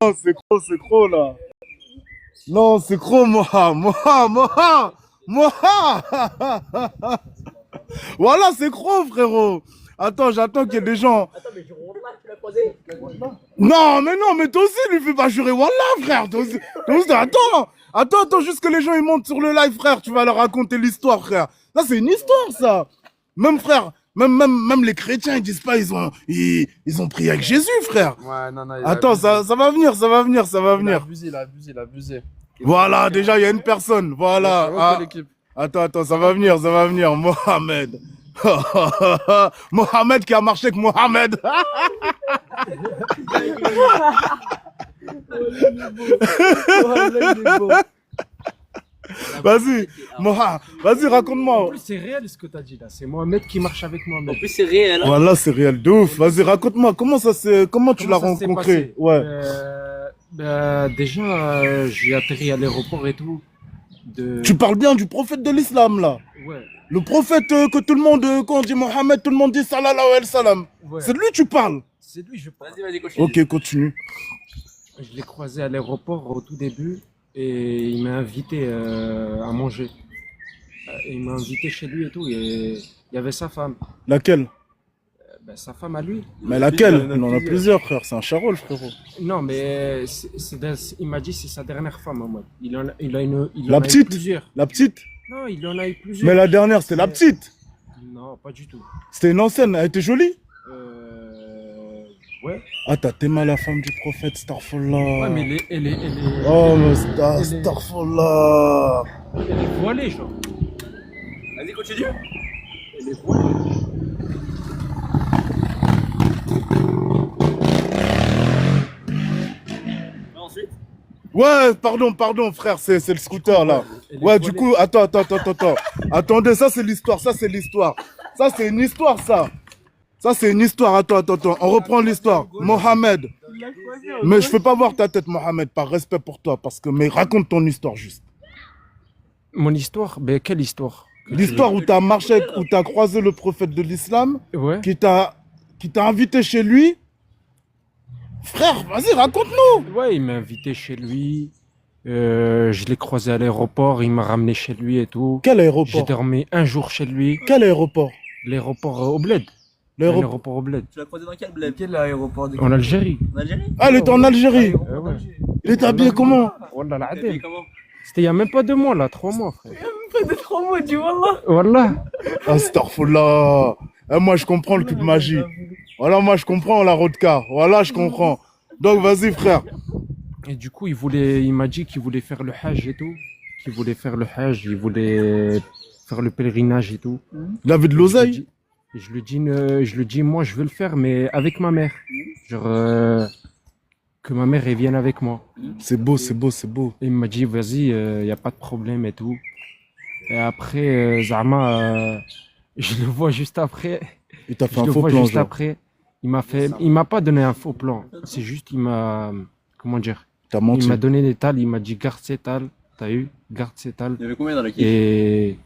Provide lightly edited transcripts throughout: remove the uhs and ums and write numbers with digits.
Non, c'est trop là. Non, c'est trop, Moha. Voilà, c'est trop, frérot. Attends, j'attends qu'il y ait des gens. Attends, mais tu l'as croisé? Non, mais toi aussi, lui fais pas jurer Wallah, frère. Attends, juste que les gens ils montent sur le live, frère. Tu vas leur raconter l'histoire, frère. Là, c'est une histoire, ça. Même, frère, même les chrétiens, ils disent pas, ils ont prié avec Jésus, frère. Ouais, non, Attends, ça va venir. Il a abusé. Voilà, déjà, il y a une personne. Voilà. Ah, attends, ça va venir. Mohamed. Mohamed qui a marché avec Mohamed. Vas-y, vas-y, En raconte-moi. plus, c'est réel ce que t'as dit là. C'est Mohamed qui marche avec En Mohamed. plus, c'est réel. Hein. Voilà, c'est réel de ouf. Vas-y, raconte-moi. Comment tu l'as ça s'est rencontré? passé Ouais. Déjà, j'ai atterri à l'aéroport et tout. Tu parles bien du prophète de l'islam, là. Ouais. Le prophète que tout le monde, quand on dit Mohamed, tout le monde dit sallallahu alayhi wa sallam. Ouais. C'est de lui que tu parles. C'est lui, je parle. Vas-y, continue. Ok, continue. Je l'ai croisé à l'aéroport au tout début et il m'a invité à manger. Il m'a invité chez lui et tout. Et il y avait sa femme. Laquelle? Sa femme à lui. Mais laquelle? Il en a plusieurs, frère. C'est un charol, frérot. Non, mais il m'a dit c'est sa dernière femme, moi. Il en La a eu petite? plusieurs. La petite? Non, il en a eu plusieurs. Mais la dernière, c'était la petite. Non, pas du tout. C'était une ancienne. Elle était jolie? Ouais. Ah, t'as aimé la femme du prophète, Starfallah. Ouais, mais elle est. Oh, mais Starfallah. Elle est voilée, genre. Vas-y, continue. Elle est voilée. Ensuite. Ouais, pardon, frère, c'est le scooter, là. Ouais, du coup, attends. Attendez, ça, c'est l'histoire. Ça, c'est une histoire, ça. Ça, c'est une histoire. Attends. On reprend l'histoire. Mohamed. Mais je peux pas voir ta tête, Mohamed, par respect pour toi. Mais raconte ton histoire, juste. Mon histoire? Ben, quelle histoire? L'histoire où t'as marché, où t'as croisé le prophète de l'islam, Ouais. qui t'a invité chez lui. Frère, vas-y, raconte-nous. Ouais, il m'a invité chez lui. Je l'ai croisé à l'aéroport. Il m'a ramené chez lui et tout. Quel J'ai aéroport? dormi un jour chez lui. Quel aéroport? L'aéroport au Bled. L'aéroport au Bled. Tu l'as croisé dans quel bled? Quel aéroport En Algérie. En Algérie? Ah, il était en Algérie. Ouais. Il était habillé comment? Wallah, T'as l'adem. fait comment? C'était il y a même pas 2 mois, là, 3 mois, frère. Pas de 3 mois, du wallah. Wallah. Astaghfirullah. Moi, je comprends le coup de magie. Voilà, moi, je comprends la rodka. Voilà, je comprends. Donc, vas-y, frère. Et du coup, il m'a dit qu'il voulait faire le hajj et tout. Il voulait faire le pèlerinage et tout. Il avait de l'oseille. Et je lui dis, moi, je veux le faire, mais avec ma mère. Genre, que ma mère, elle vienne avec moi. C'est beau. Et il m'a dit, vas-y, y a pas de problème et tout. Et après, Zama, je le vois juste après. Il t'a fait Je un le faux vois plan, juste genre. après. Il m'a pas donné un faux plan. C'est juste, comment dire? T'as menti. Il m'a donné des tales, il m'a dit, garde ces tales. T'as eu? Garde ces tales. Il y avait combien dans la quiche? Et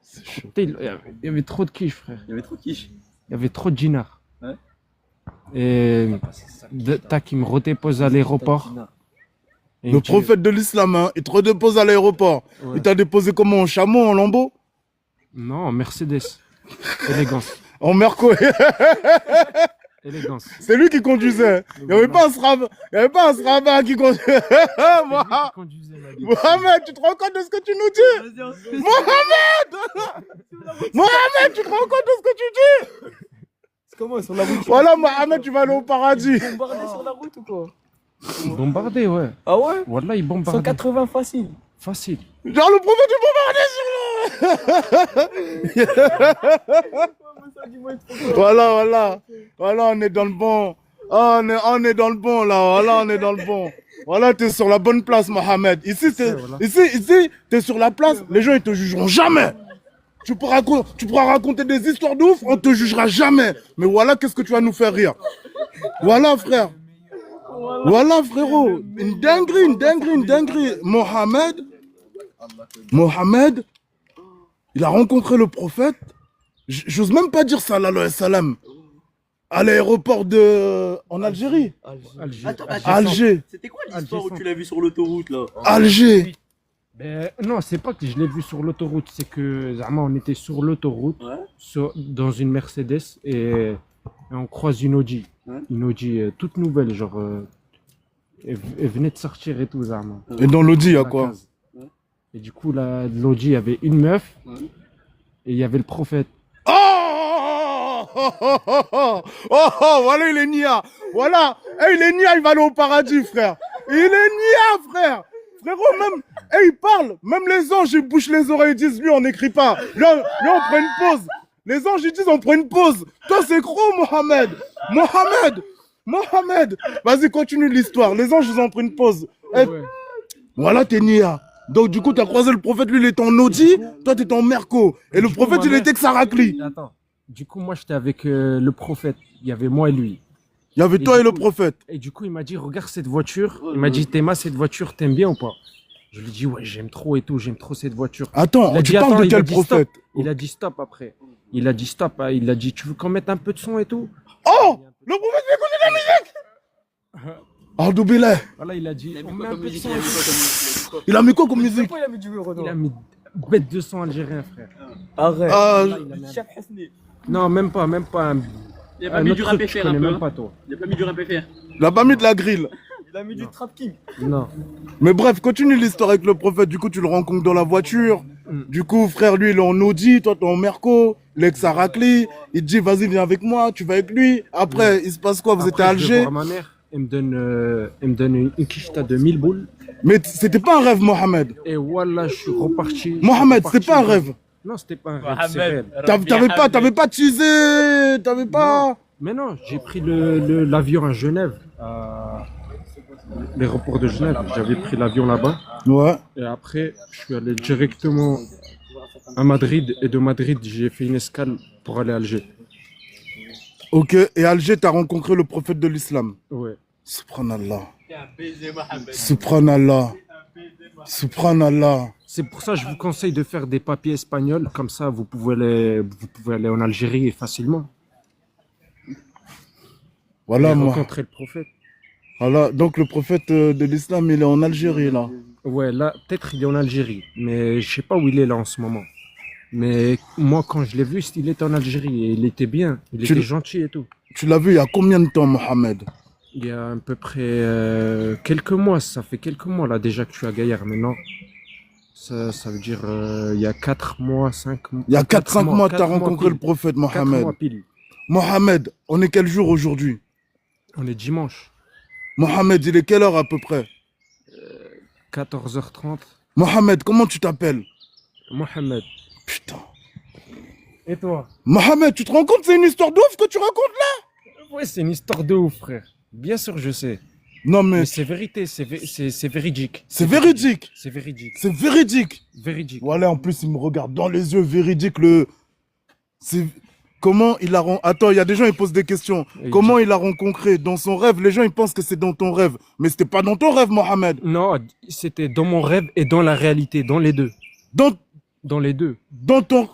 C'est chaud. putain, il y avait trop de quiche, frère. Il y avait trop de quiche. Il y avait trop de dinars. Ouais. Et tac, il me redépose à l'aéroport. Et il Le me dit, prophète de l'islam, hein, il te redépose à l'aéroport. ouais. Il t'a déposé comment? En chameau, en lambeau? Non, Mercedes. Élégance. En Merco. Élégance. C'est lui qui conduisait. Il n'y avait pas un sraba qui conduisait. Mohamed, tu te rends compte de ce que tu nous dis? Mohamed, tu te rends compte de ce que tu dis? Comment, sur la route? Voilà, Mohamed, tu vas aller au paradis. Bombardé sur la route ou quoi? Bombardé, ouais. Ah ouais? Wallah, il bombarde. 180 facile. Facile. Genre le prophète du bombardé. Voilà, on est dans le bon. On est dans le bon là, voilà, on est dans le bon. Voilà, t'es sur la bonne place, Mohamed. Ici, t'es sur la place, les gens ils te jugeront jamais. Tu pourras raconter des histoires de ouf, on te jugera jamais. Mais voilà, qu'est-ce que tu vas nous faire rire. Voilà, frère. Voilà, frérot. Une dinguerie. Mohamed, il a rencontré le prophète. J'ose même pas dire sallallahu alayhi wa sallam. À l'aéroport de... En Algérie. Alger. Attends, Alger. C'était quoi l'histoire où Alger. tu l'as vu sur l'autoroute là? Alger. Ben, non, c'est pas que je l'ai vu sur l'autoroute, c'est que Zama, on était sur l'autoroute, Ouais. dans une Mercedes et on croise une Audi. Ouais. Une Audi toute nouvelle, genre. Elle venait de sortir et tout, Zama. Et dans l'Audi, il y a La quoi? case. Et du coup, l'Audi, il y avait une meuf Ouais. et il y avait le prophète. Oh, oh, oh, oh, oh, oh, oh, voilà, il est nia. Voilà. Eh, il est nia, il va aller au paradis, frère. Il est nia, frère. Frérot, même, il parle. Même les anges, ils bouchent les oreilles, ils disent, lui, on n'écrit pas. Là, on prend une pause. Les anges, ils disent, on prend une pause. Toi, c'est gros, Mohamed. Mohamed. Vas-y, continue l'histoire. Les anges, ils ont pris une pause. Eh, Ouais. voilà, t'es nia. Donc, du coup, t'as croisé le prophète, lui, il était en Audi, toi, t'étais en Merco. Et le Du coup, prophète, ma il mère- était que Sarakli. Attends. Du coup, moi, j'étais avec le prophète. Il y avait moi et lui. Il y avait Et toi du et le coup- prophète. Et du coup, il m'a dit, regarde cette voiture. Il m'a dit, Théma, cette voiture, t'aimes bien ou pas? Je lui ai dit, ouais, j'aime trop et tout, j'aime trop cette voiture. Attends, Il a tu dit, parles attends, de il a quel dit prophète? Il a dit stop après. Il a dit stop. Hein. Il a dit, tu veux qu'on mette un peu de son et tout? Oh, le prophète, il écoute de la musique. Ah, Doubilé. Voilà, il a dit, Il a mis on quoi met un comme peu de musique? son. Il a mis quoi comme musique? Il a mis quoi comme musique? Pourquoi il a mis du Renault? Il a mis bête de son algérien, frère. Arrête. Ah, Là, il a mis un- Chef Hasni. Non, même pas un, Il a pas un mis autre du truc rap que je FR un connais peu. même Hein. pas, toi. Il a pas mis du rap FR. il a pas mis de la grille. Il a mis du Trap King. Non. Mais bref, continue l'histoire avec le prophète. Du coup, tu le rencontres dans la voiture. Du coup, frère, lui, il est en Audi, toi, t'es en Merco. L'ex Sarakli. Il te dit, vas-y, viens avec moi, tu vas avec lui. Après, il se passe quoi? Vous êtes à Après, je vais Alger. voir ma mère. Elle me donne une quicheta de 1000 boules. Mais c'était pas un rêve, Mohamed. Et voilà, je suis reparti. Mohamed, c'était pas un rêve. Non, c'était pas un rêve, c'est réel. T'avais pas teasé. T'avais pas. Mais non, j'ai pris l'avion à Genève, à l'aéroport de Genève. J'avais pris l'avion là-bas. Ouais. Et après, je suis allé directement à Madrid. Et de Madrid, j'ai fait une escale pour aller à Alger. Ok. Et Alger, t'as rencontré le prophète de l'islam. Ouais. Subhanallah. Subhanallah. Subhanallah. C'est pour ça que je vous conseille de faire des papiers espagnols. Comme ça, vous pouvez aller en Algérie facilement. Voilà, Et moi. rencontrer le prophète. Voilà. Donc, le prophète de l'islam, il est en Algérie, là. Ouais, là, peut-être il est en Algérie. Mais je sais pas où il est là en ce moment. Mais moi, quand je l'ai vu, il était en Algérie. Et il était bien. Il Tu était le- gentil et tout. Tu l'as vu il y a combien de temps, Mohamed? Il y a à peu près quelques mois. Ça fait quelques mois là déjà que je suis à Gaillard. Maintenant, ça veut dire il y a 4 mois, 5 mois. Il y a 4-5 mois, tu as 4 mois rencontré pile. le prophète 4 Mohamed. mois pile. Mohamed, on est quel jour aujourd'hui? On est dimanche. Mohamed, il est quelle heure à peu près? 14h30. Mohamed, comment tu t'appelles? Mohamed. Putain. Et toi? Mohamed, tu te rends compte, c'est une histoire de ouf que tu racontes là? Ouais, c'est une histoire de ouf, frère. Bien sûr, je sais. Non mais Mais c'est vérité, c'est véridique. c'est véridique. C'est véridique. C'est véridique. Véridique. Voilà, en plus, il me regarde dans les yeux, véridique. C'est... Comment il a... Attends, il y a des gens, ils posent des questions. Et Comment il a rencontré dans son rêve? Les gens, ils pensent que c'est dans ton rêve. Mais c'était pas dans ton rêve, Mohamed. Non, c'était dans mon rêve et dans la réalité, dans les deux. Dans, Dans les deux. dans ton...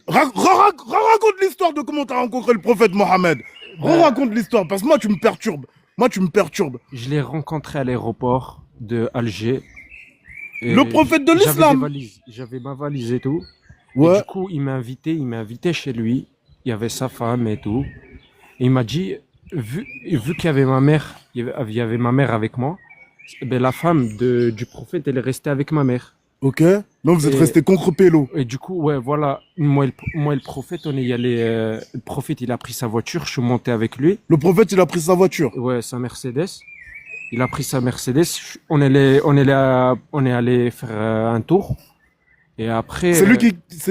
Raconte l'histoire de comment tu as rencontré le prophète Mohamed. Raconte l'histoire, parce que moi, tu me perturbes. Moi, tu me perturbes. Je l'ai rencontré à l'aéroport de Alger. Et Le prophète de j'avais l'islam. des valises. J'avais ma valise et tout. Et Ouais. du coup, il m'a invité chez lui. Il y avait sa femme et tout. Et il m'a dit, vu qu'il y avait ma mère, il y avait ma mère avec moi, ben, la femme du prophète, elle est restée avec ma mère. Ok. Donc, vous êtes Et- resté contre pélo. Et du coup, ouais, voilà, moi et le prophète, on est y allé. Le prophète, il a pris sa voiture, je suis monté avec lui. Le prophète, il a pris sa voiture. Ouais, sa Mercedes. Il a pris sa Mercedes. On est allé faire un tour. Et après. C'est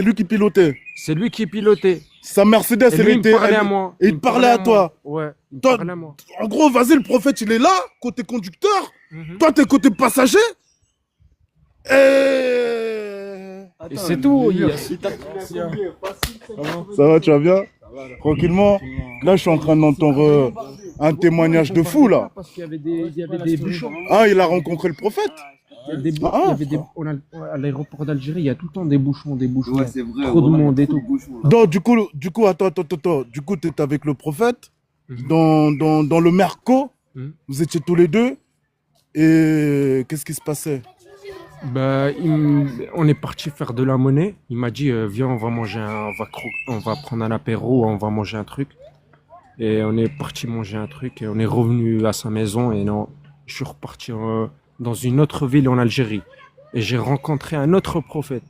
lui qui pilotait. C'est lui qui pilotait. Sa Mercedes, Et elle lui, il me était. parlait à elle- moi. et il me parlait à toi. moi. Ouais, il me Toi- parlait à moi. En gros, vas-y, le prophète, il est là, côté conducteur. Mhm. Toi, t'es côté passager. Et... Et c'est tout. Ça va, tu vas bien? Tranquillement. Là, je suis en train d'entendre un témoignage de fou, là. Parce qu'il y avait des bouchons. Ah, il a rencontré le prophète. il y avait des, à l'aéroport d'Algérie, il y a tout le temps des bouchons, Ouais, c'est vrai. trop de voilà, monde et trop de tout. bouchons, là. Donc, attends. Du coup, tu étais avec le prophète dans le Merco. Mhm. Vous étiez tous les deux. Et qu'est-ce qui se passait? Bah, on est parti faire de la monnaie. Il m'a dit, viens, on va manger, on va prendre un apéro, on va manger un truc. Et on est parti manger un truc et on est revenu à sa maison. Et non, je suis reparti dans une autre ville en Algérie. Et j'ai rencontré un autre prophète.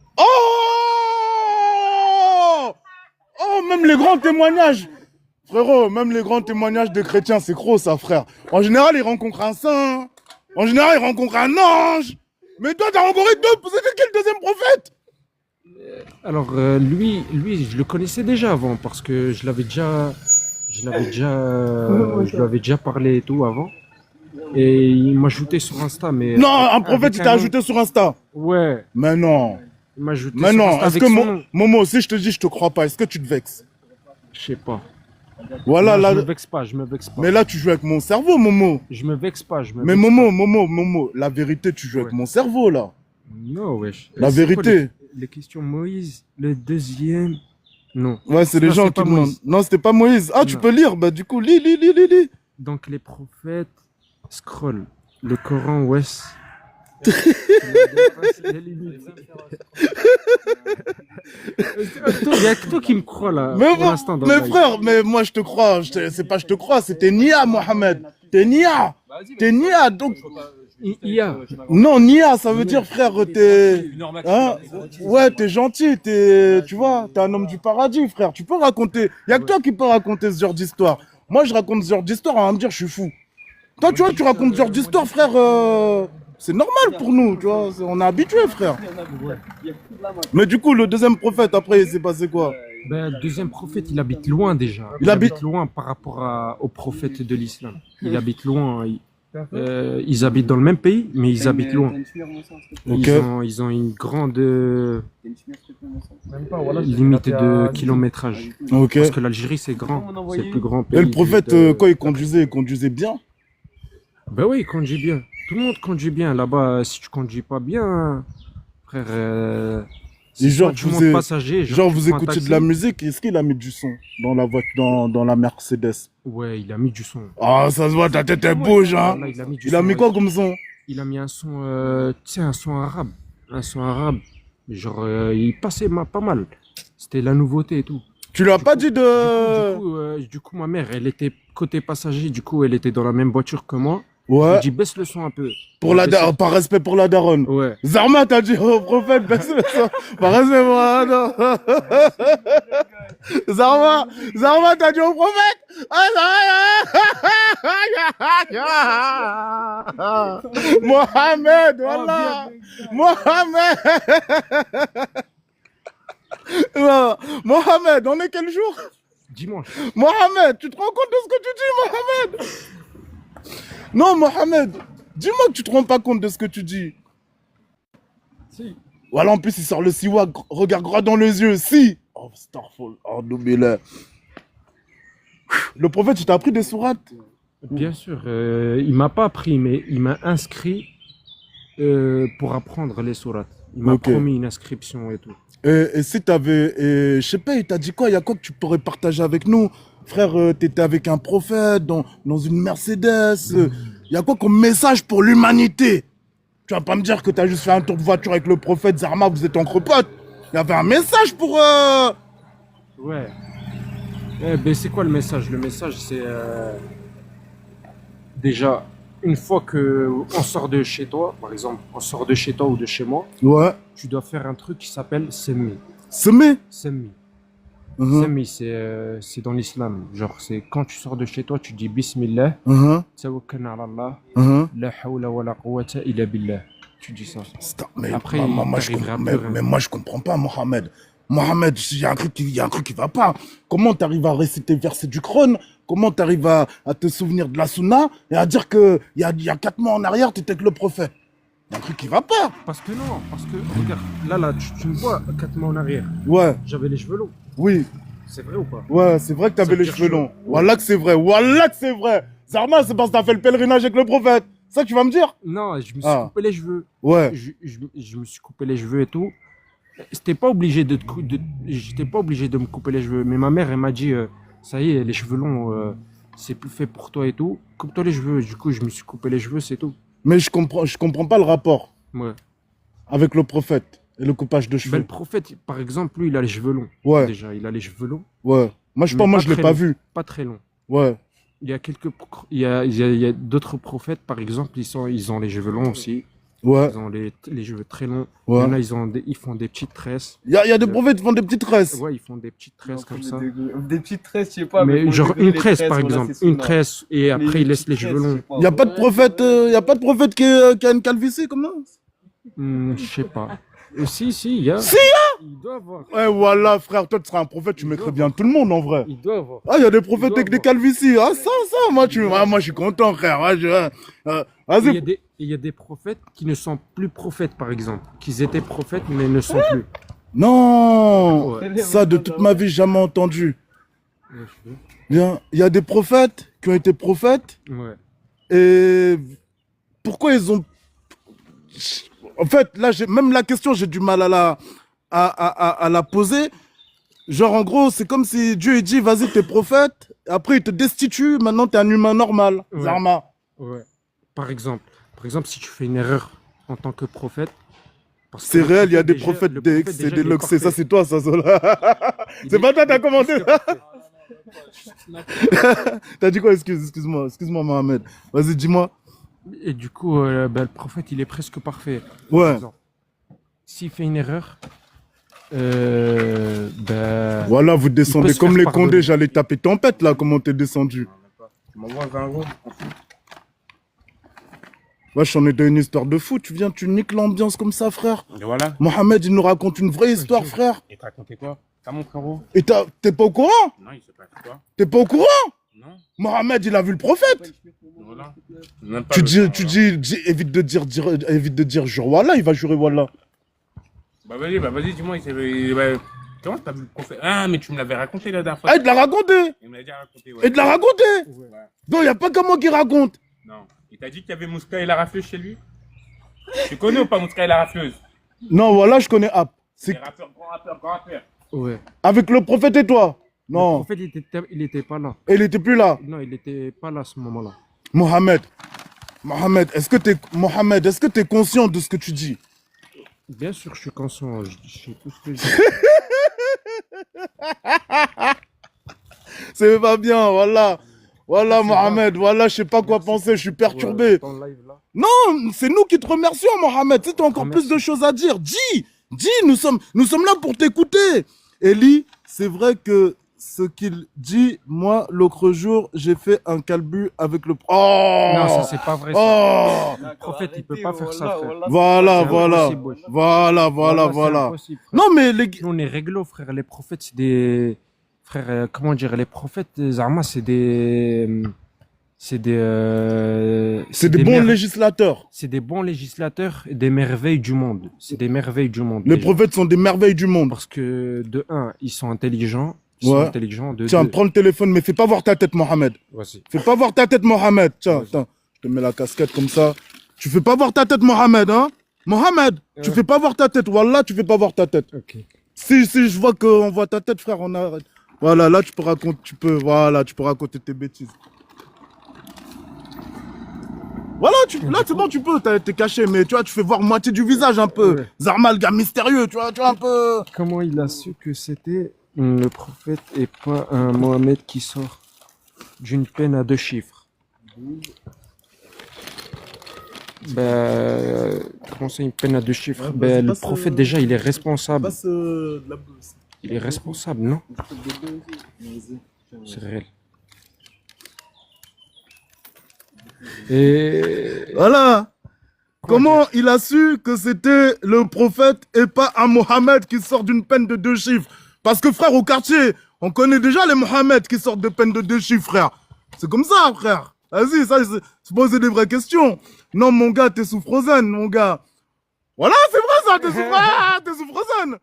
Oh! Oh, même les grands témoignages. Frérot, même les grands témoignages de chrétiens, c'est gros ça, frère. En général, ils rencontrent un saint. En général, ils rencontrent un ange. Mais toi, t'as rencontré deux. C'était quel deuxième prophète? Alors, lui, je le connaissais déjà avant parce que je lui avais déjà parlé et tout avant. Et il m'a ajouté sur Insta, mais. Non, un prophète, avec il t'a ajouté sur Insta. Ouais, Mais non. il m'a ajouté Mais sur non. Insta Est-ce avec que son nom. Momo, si je te dis, je te crois pas, est-ce que tu te vexes? Je sais pas. Voilà, Non, là. je me vexe pas, je me vexe pas. Mais là, tu joues avec mon cerveau, Momo. Je me vexe pas, je me Mais vexe Momo, la vérité, tu joues avec Ouais. mon cerveau, là. pas. Non, wesh. La C'est quoi vérité. les questions Moïse, le deuxième. Non. Ouais, c'est les Non, gens c'est qui pas demandent. Moïse. Non, c'était pas Moïse. Ah, tu Non. peux lire. Bah, du coup, lis. Donc, les prophètes, scroll. Le Coran, wesh. Il y a que toi qui me crois là. Mais, pour l'instant, dans mais le live. frère, mais moi, je te crois. C'est pas je te crois, c'était Nia, Mohamed. T'es Nia. T'es Nia. Donc, Il y a. non, Nia, ça veut dire, frère, t'es. Hein? Ouais, t'es gentil. Tu vois, t'es un homme du paradis, frère. Tu peux raconter. Il y a que toi qui peux raconter ce genre d'histoire. Moi, je raconte ce genre d'histoire, on va me dire, je suis fou. Toi, tu vois, tu racontes ce genre d'histoire, frère. C'est normal pour nous, tu vois. On est habitué, frère. Mais du coup, le deuxième prophète, après, il s'est passé quoi? Ben, le deuxième prophète, il habite loin déjà. Il habite loin par rapport au prophète de l'islam. Il habite loin. Ils habitent dans le même pays, mais ils habitent loin. Ok. Ils ont une grande Même pas, voilà. limite de kilométrage. Ok. Parce que l'Algérie, c'est grand. C'est le plus grand pays. Et le prophète, quand il conduisait bien? Ben oui, il conduit bien. Tout le monde conduit bien. Là-bas, si tu conduis pas bien, frère, Et genre, tu vous montes êtes- passager. Genre, tu vous prends un écoutez de taxi. la musique, est-ce qu'il a mis du son dans la voiture, dans la Mercedes? Ouais, il a mis du son. Ah, ça se voit, ta tête elle bouge, hein. Voilà, il a mis du Il a son, mis ouais. quoi comme son? Il a mis un son, tu sais, un son arabe. Un son arabe. Genre, il passait pas mal. C'était la nouveauté et tout. Tu lui as pas dit de... Du coup, ma mère, elle était côté passager. Du coup, elle était dans la même voiture que moi. Je Ouais, lui ai dit, baisse le son un peu. pour la Baisse- par respect pour la daronne. Ouais. Zarma, t'as dit au prophète, baisse le son. Par respect pour la daronne. Zarma, t'as dit au prophète. Ah, Mohamed, voilà. Mohamed. Mohamed, on est quel jour? Dimanche. Mohamed, tu te rends compte de ce que tu dis, Mohamed? Non, Mohamed, dis-moi que tu te rends pas compte de ce que tu dis. Si. Voilà, en plus, il sort le siwak, regarde droit dans les yeux. Si. Oh, starful. Oh, nommez-le. Le prophète, tu t'as appris des sourates? Bien sûr, il m'a pas appris, mais il m'a inscrit pour apprendre les sourates. Il m'a Ok. promis une inscription et tout. Et si t'avais, je sais pas, il t'a dit quoi? Il y a quoi que tu pourrais partager avec nous? Frère, t'étais avec un prophète dans une Mercedes. Il y a quoi comme message pour l'humanité? Tu vas pas me dire que t'as juste fait un tour de voiture avec le prophète Zarma, vous êtes entre potes. Il y avait un message pour... Ouais. Ben, c'est quoi le message? Le message, c'est déjà, une fois que on sort de chez toi, par exemple, on sort de chez toi ou de chez moi, Ouais. tu dois faire un truc qui s'appelle Semmi. Semer. Semmi. Mhm, Semmi, c'est dans l'islam. Genre, c'est quand tu sors de chez toi, tu dis Bismillah, mhm, tawakkalna ala Allah, mhm. la hawla wa la quwwata illa billah. Tu dis ça. Mais, Après, moi, t'arriveras plus rien. mais moi, je comprends pas, Mohamed. Mohamed, il y a un truc qui va pas. Comment t'arrives à réciter le verset du Coran? Comment t'arrives à te souvenir de la Sunna et à dire que il y a 4 mois en arrière, t'étais avec le prophète? Il y a un truc qui va pas. Parce que non, parce que regarde, là, tu me vois 4 mois en arrière. Ouais, J'avais les cheveux longs. oui, C'est vrai ou pas? ouais, c'est vrai que Ça t'avais veut les dire cheveux chaud. longs. Wallah que c'est vrai, wallah que c'est vrai. Zarma, c'est parce que t'as fait le pèlerinage avec le prophète. Ça, tu vas me dire? Non, je me suis Ah. coupé les cheveux. Ouais. Je me suis coupé les cheveux et tout. J'étais pas obligé j'étais pas obligé de me couper les cheveux. Mais ma mère, elle m'a dit, ça y est, les cheveux longs, c'est plus fait pour toi et tout. Coupe-toi les cheveux. Du coup, je me suis coupé les cheveux, c'est tout. Mais je comprends pas le rapport Ouais. avec le prophète et le coupage de Ben, cheveux. le prophète, par exemple, lui, il a les cheveux longs. Ouais. Déjà, il a les cheveux longs. Ouais. Moi, je sais Mais pas, moi, pas je l'ai très pas long. vu. Pas très longs. Ouais. Il y a il y a d'autres prophètes, par exemple, ils ont les cheveux longs aussi. Ouais. Ils ont les cheveux très longs. Ouais. Il y en a, ils font des petites tresses. Il y a des prophètes qui font des petites tresses. Ouais, ils font des petites tresses comme ça. Des petites tresses, je sais pas. Mais pour genre les une tresses, tresse, par voilà, exemple. c'est Une sunna. tresse et après, il laisse les petites cheveux tresses, je longs. sais pas. Il y a pas de prophète, y a pas de prophète qui a une calvitie comme ça? Je sais pas. Si, il y a. Si, Il doit avoir. Ouais, voilà, frère, toi, tu seras un prophète, tu mettrais bien tout le monde, en vrai. Il doit avoir. Ah, il y a des prophètes Il doit avec des avoir. calvities. Ah, ça, moi, moi, je suis content, frère. Ouais, vas-y. Il y a des prophètes qui ne sont plus prophètes, par exemple. Qui étaient prophètes, mais ne sont plus. Non, Ouais. ça, de toute ma vie, jamais entendu. Bien, il y a des prophètes qui ont été prophètes. Ouais. Et pourquoi ils ont... En fait, là, même la question, j'ai du mal à la poser. Genre, en gros, c'est comme si Dieu il dit, vas-y, t'es prophète. Après, il te destitue. Maintenant, t'es un humain normal. Ouais. Zarma. Ouais. Par exemple, si tu fais une erreur en tant que prophète. parce que C'est le réel, il y a des déjà- prophètes le prophète, c'est déjà, des il est lux. C'est ça, parfait. c'est toi, ça, Zola. Il C'est est- pas toi, t'as il est commenté. plus que parfait. T'as dit quoi? Excuse-moi, Mohamed. Vas-y, dis-moi. Et du coup, le prophète, il est presque parfait. Ouais. Par exemple, s'il fait une erreur, Voilà, vous descendez se comme faire les pardonner. Condés. J'allais taper tempête, là, comment t'es descendu. Tu m'envoies 20 euros. Wesh, on est dans une histoire de fou. Tu viens, tu niques l'ambiance comme ça, frère. Et voilà. Mohamed, il nous raconte une vraie histoire, frère. Et t'as raconté quoi? T'as mon frérot? Et t'es pas au courant? Non, il s'est pas fait quoi? T'es pas au courant? Non. Mohamed, il a vu le prophète. Voilà. Même pas Tu le- évite de dire jure Wallah, il va jurer Wallah. Bah vas-y, dis-moi. Comment t'as vu le prophète? Ah, mais tu me l'avais raconté la dernière fois. Ah, il te l'a raconté. Il me l'a déjà raconté, ouais. Il te l'a raconté. Ouais. Non, y a pas que moi qui raconte. Non. Il t'a dit qu'il y avait Mouska et la rafleuse chez lui? Tu connais ou pas Mouska et la rafleuse? Non, voilà, je connais App. C'est C'est rappeur, grand rappeur. ouais. avec le prophète et toi. Le Non, prophète, il était pas là. il était plus là. Non, il était pas là à ce moment-là. Mohamed, est-ce que t'es conscient de ce que tu dis? Bien sûr, je suis conscient. Je sais tout ce que je dis. C'est pas bien, voilà. Voilà, Mohamed, voilà, je sais pas quoi penser, je suis perturbé. Ouais, ton live, là. Non, c'est nous qui te remercions, Mohamed. Tu as encore Merci. plus de choses à dire. Dis, nous sommes là pour t'écouter. Eli, c'est vrai que ce qu'il dit, moi, l'autre jour, j'ai fait un calbut avec le... Oh Non, ça, c'est pas vrai. Ça. Oh Le prophète, il peut pas faire ça, frère. Voilà, C'est voilà. impossible, wesh. Voilà. C'est impossible, frère. Non, mais les... Nous, on est réglo, frère. Les prophètes, c'est des. Frère, comment dire, les prophètes, Zarma, c'est des. C'est des. C'est des bons législateurs. C'est des bons législateurs et des merveilles du monde. C'est des merveilles du monde. Les déjà. prophètes sont des merveilles du monde. Parce que, de un, ils sont intelligents. Ils Ouais. sont intelligents. De Tiens, deux. prends le téléphone, mais fais pas voir ta tête, Mohamed. Vas-y. Fais pas voir ta tête, Mohamed. Tiens, Vas-y. attends, je te mets la casquette comme ça. Tu fais pas voir ta tête, Mohamed, hein? Mohamed, tu Ouais. fais pas voir ta tête. Wallah, tu fais pas voir ta tête. Ok. Si je vois qu'on voit ta tête, frère, on arrête. Voilà, là, tu peux raconter tes bêtises. Voilà, là, c'est bon, tu peux, t'es caché, mais tu vois, tu fais voir moitié du visage un peu. Ouais. Zarma, le gars mystérieux, tu vois un peu. Comment il a su que c'était le prophète et pas un Mohamed qui sort d'une peine à 2 chiffres? Comment c'est une peine à 2 chiffres? Ouais, Le passe, prophète, déjà, il est responsable. de la bouse. Il est responsable, non? C'est réel. Et Voilà. Comment il a su que c'était le prophète et pas un Mohamed qui sort d'une peine de 2 chiffres? Parce que frère, au quartier, on connaît déjà les Mohamed qui sortent de peine de 2 chiffres, frère. C'est comme ça, frère. Vas-y, ça, c'est poser des vraies questions. Non, mon gars, t'es sous Frozen, mon gars. Voilà, c'est vrai ça, t'es sous Frozen.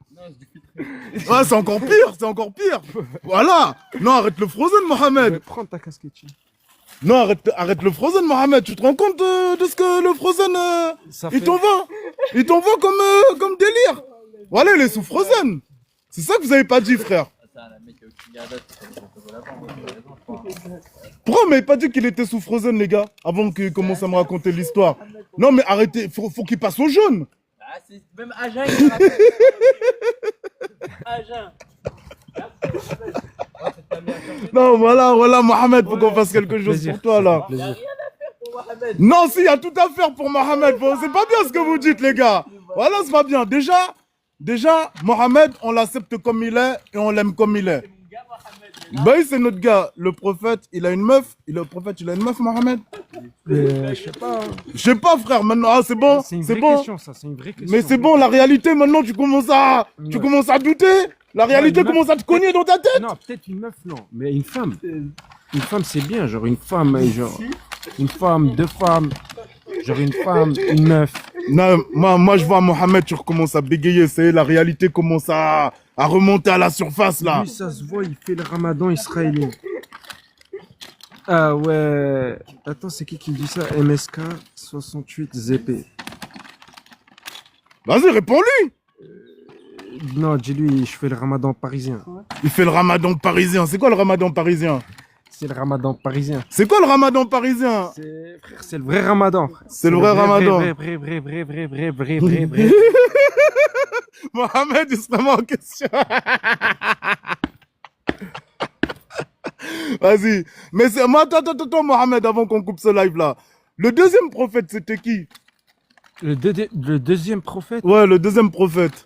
Ouais, c'est encore pire. Voilà. Non, arrête le Frozen, Mohamed. prends ta casquette. Tiens. Non, arrête le Frozen, Mohamed. Tu te rends compte de ce que le Frozen, Ça il fait- t'envoie comme délire. Voilà, il est sous Frozen. C'est ça que vous avez pas dit, frère. Pourquoi on m'avait pas dit qu'il était sous Frozen, les gars, avant qu'il commence à me raconter l'histoire? Non, mais arrêtez, faut qu'il passe au jaune. Ah, c'est même Agen, il me rappelle. Agen. Non, voilà, Mohamed, faut qu'on fasse quelque chose Plaisir, pour toi, là. Il n'y a rien à faire pour Mohamed. Non, si, il y a tout à faire pour Mohamed. Bon, c'est pas bien ce que vous dites, les gars. Voilà, c'est pas bien. Déjà, Mohamed, on l'accepte comme il est et on l'aime comme il est. C'est mon gars, Mohamed. Bah oui, c'est notre gars. Le prophète, il a une meuf. Le prophète, il a une meuf, Mohamed. Je sais pas. Je sais pas, frère. Maintenant, ah, c'est bon. C'est une C'est vraie bon. question, ça. C'est une vraie question. Mais c'est bon, la réalité, maintenant, tu commences à douter. La réalité une meuf- commence à te cogner dans ta tête. Non, peut-être une meuf, non. Mais une femme. Une femme, c'est bien. Genre une femme, genre. Une femme, deux femmes. Genre une femme, une meuf. Non, moi, je vois Mohamed, tu recommences à bégayer. C'est la réalité commence à remonter à la surface, là. Lui, ça se voit, il fait le ramadan israélien. Ah ouais. Attends, c'est qui me dit ça? MSK 68 ZP. Vas-y, réponds-lui. Non, dis-lui, je fais le ramadan parisien. Il fait le ramadan parisien. C'est quoi le ramadan parisien? C'est le ramadan parisien. C'est quoi le ramadan parisien? Frère, c'est le vrai ramadan. Frère. C'est le vrai ramadan. Vrai. Mohamed, il se remet en question. Vas-y. Mais c'est moi, attends, Mohamed, avant qu'on coupe ce live-là. Le deuxième prophète, c'était qui? Le deuxième prophète Ouais, le deuxième prophète.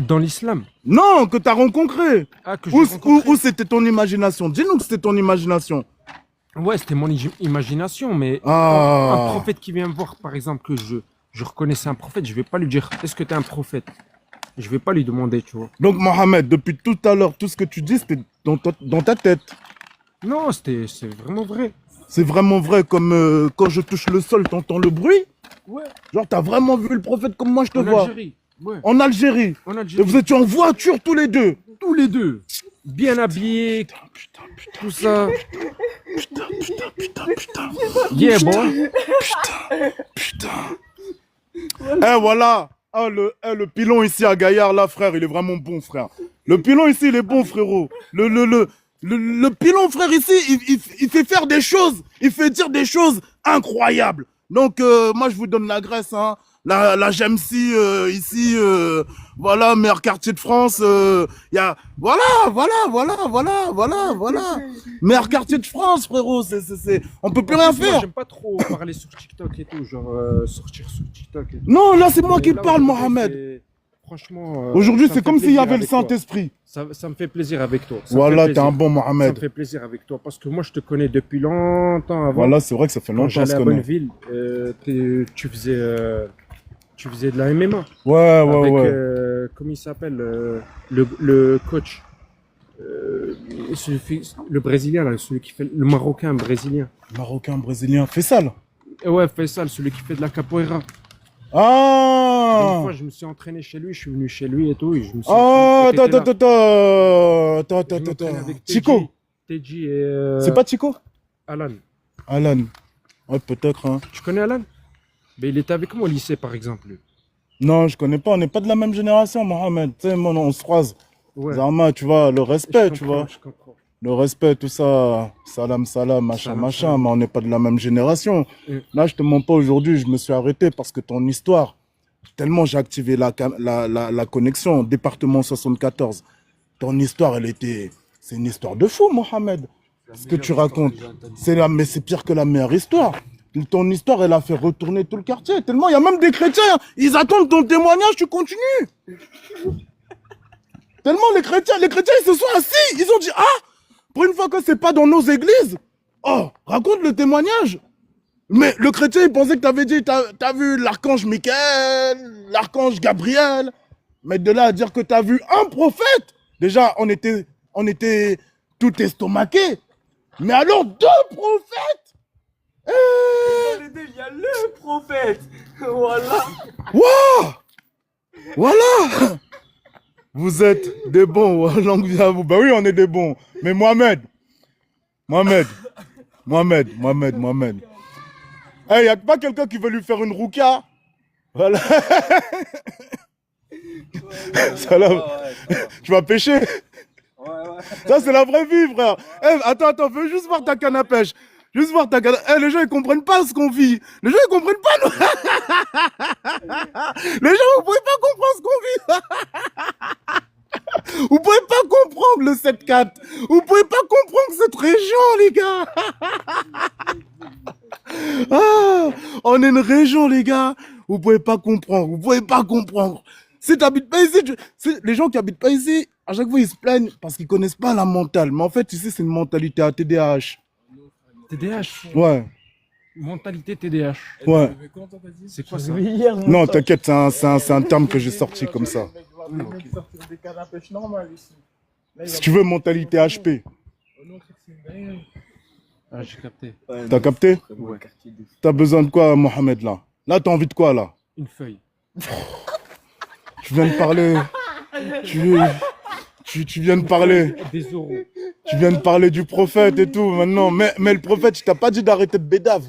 dans l'islam. Non, que t'as rencontré. Ah, que j'ai rencontré. Où c'était ton imagination? Dis-nous que c'était ton imagination. Ouais, c'était mon imagination, mais Ah. un prophète qui vient me voir, par exemple, que je reconnaissais un prophète, je vais pas lui dire est-ce que tu es un prophète. Je vais pas lui demander, tu vois. Donc, Mohamed, depuis tout à l'heure, tout ce que tu dis, c'était dans ta tête. Non, c'est vraiment vrai. C'est vraiment vrai, comme quand je touche le sol, t'entends le bruit. Ouais. Genre, t'as vraiment vu le prophète comme moi je te En vois. Algérie. Ouais. En Algérie. En Et Algérie. vous étiez en voiture tous les deux. tous les deux, bien habillés, tout ça. Yeah, boy. Eh voilà. Ah, le pilon ici à Gaillard, là, frère, il est vraiment bon, frère. Le pilon ici, il est bon, frérot. Le pilon, frère, ici, il fait faire des choses. Il fait dire des choses incroyables. Donc, moi, je vous donne la Grèce, hein. La GEMSI, ici, voilà, meilleur quartier de France. Y a, voilà. Meilleur quartier de France, frérot. On peut plus rien Moi, faire. j'aime pas trop parler sur TikTok et tout, genre sortir sur TikTok et tout. Non, là, c'est moi qui Là, parle, aujourd'hui, Mohamed. Franchement. Aujourd'hui, ça me c'est fait comme s'il y plaisir avait le avec toi. Saint-Esprit. Ça me fait plaisir avec toi. Ça me Voilà, fait t'es plaisir. un bon Ça me Mohamed. fait plaisir avec toi parce que moi, je te connais depuis longtemps avant. Voilà, c'est vrai que ça fait Quand longtemps qu'on j'allais se à connaît. Bonneville, tu faisais de la MMA. Ouais, Avec, ouais. comment il s'appelle le coach. Le Brésilien, là, celui qui fait. Le Marocain brésilien. Marocain, brésilien, Fessal. Et ouais, Faisal, celui qui fait de la capoeira. Et une Ah! fois, je me suis entraîné chez lui, je suis venu chez lui et tout. Et je me suis Ah, et t'étais là. attends. Je m'entraîne avec Chico. Teji et C'est pas Chico? Alan. Alan. Ouais, peut-être, hein. Tu connais Alan? Mais il était avec moi au lycée, par exemple. lui. Non, je connais pas. On n'est pas de la même génération, Mohamed. Tu sais, moi, on se croise. Ouais. Zarma, tu vois, le respect, Je tu comprends, vois. je comprends. Le respect, tout ça. Salam, machin, Salam, salam. mais on n'est pas de la même génération. Mm. Là, je te mens pas, aujourd'hui, je me suis arrêté parce que ton histoire, tellement j'ai activé la connexion, département 74. Ton histoire, c'est une histoire de fou, Mohamed. Ce que tu racontes, mais c'est pire que la meilleure histoire. Ton histoire, elle a fait retourner tout le quartier. Tellement, il y a même des chrétiens, ils attendent ton témoignage, tu continues. Tellement les chrétiens, ils se sont assis, ils ont dit, ah, pour une fois que c'est pas dans nos églises, oh, raconte le témoignage. Mais le chrétien, il pensait que t'avais dit, t'as vu l'archange Michael, l'archange Gabriel. Mais de là à dire que t'as vu un prophète, déjà, on était tout estomaqué. Mais alors, deux prophètes? Dans les deux, il y a le prophète. Voilà. Waouh! Voilà! Vous êtes des bons, longue vie à vous. Bah oui, on est des bons. Mais Mohamed, Mohamed. Il n'y a pas quelqu'un qui veut lui faire une roukia? Voilà. Salam. Tu vas pêcher? Ça, c'est la vraie vie, frère. Attends, veux juste voir ta canne à pêche. Juste voir ta canne. Les gens, ils comprennent pas ce qu'on vit. Les gens, ils comprennent pas. Les gens, vous pouvez pas comprendre ce qu'on vit. Vous pouvez pas comprendre le 7-4. Vous pouvez pas comprendre cette région, les gars. On est une région, les gars. Vous pouvez pas comprendre. Vous pouvez pas comprendre. Si t'habites pas ici, les gens qui habitent pas ici, à chaque fois, ils se plaignent parce qu'ils connaissent pas la mentale. Mais en fait, ici, c'est une mentalité à TDAH. TDAH. Ouais. Mentalité TDAH. Ouais. C'est quoi ça? Non, t'inquiète, c'est un terme que j'ai sorti comme ça. Si tu veux, mentalité HP. Ah, j'ai capté. T'as capté? Ouais. T'as besoin de quoi, Mohamed, là? Là, t'as envie de quoi, là? Une feuille. Tu viens de parler. Tu viens de parler. Des euros. Tu viens de parler du prophète et tout, maintenant. Mais le prophète, il t'a pas dit d'arrêter de bédave.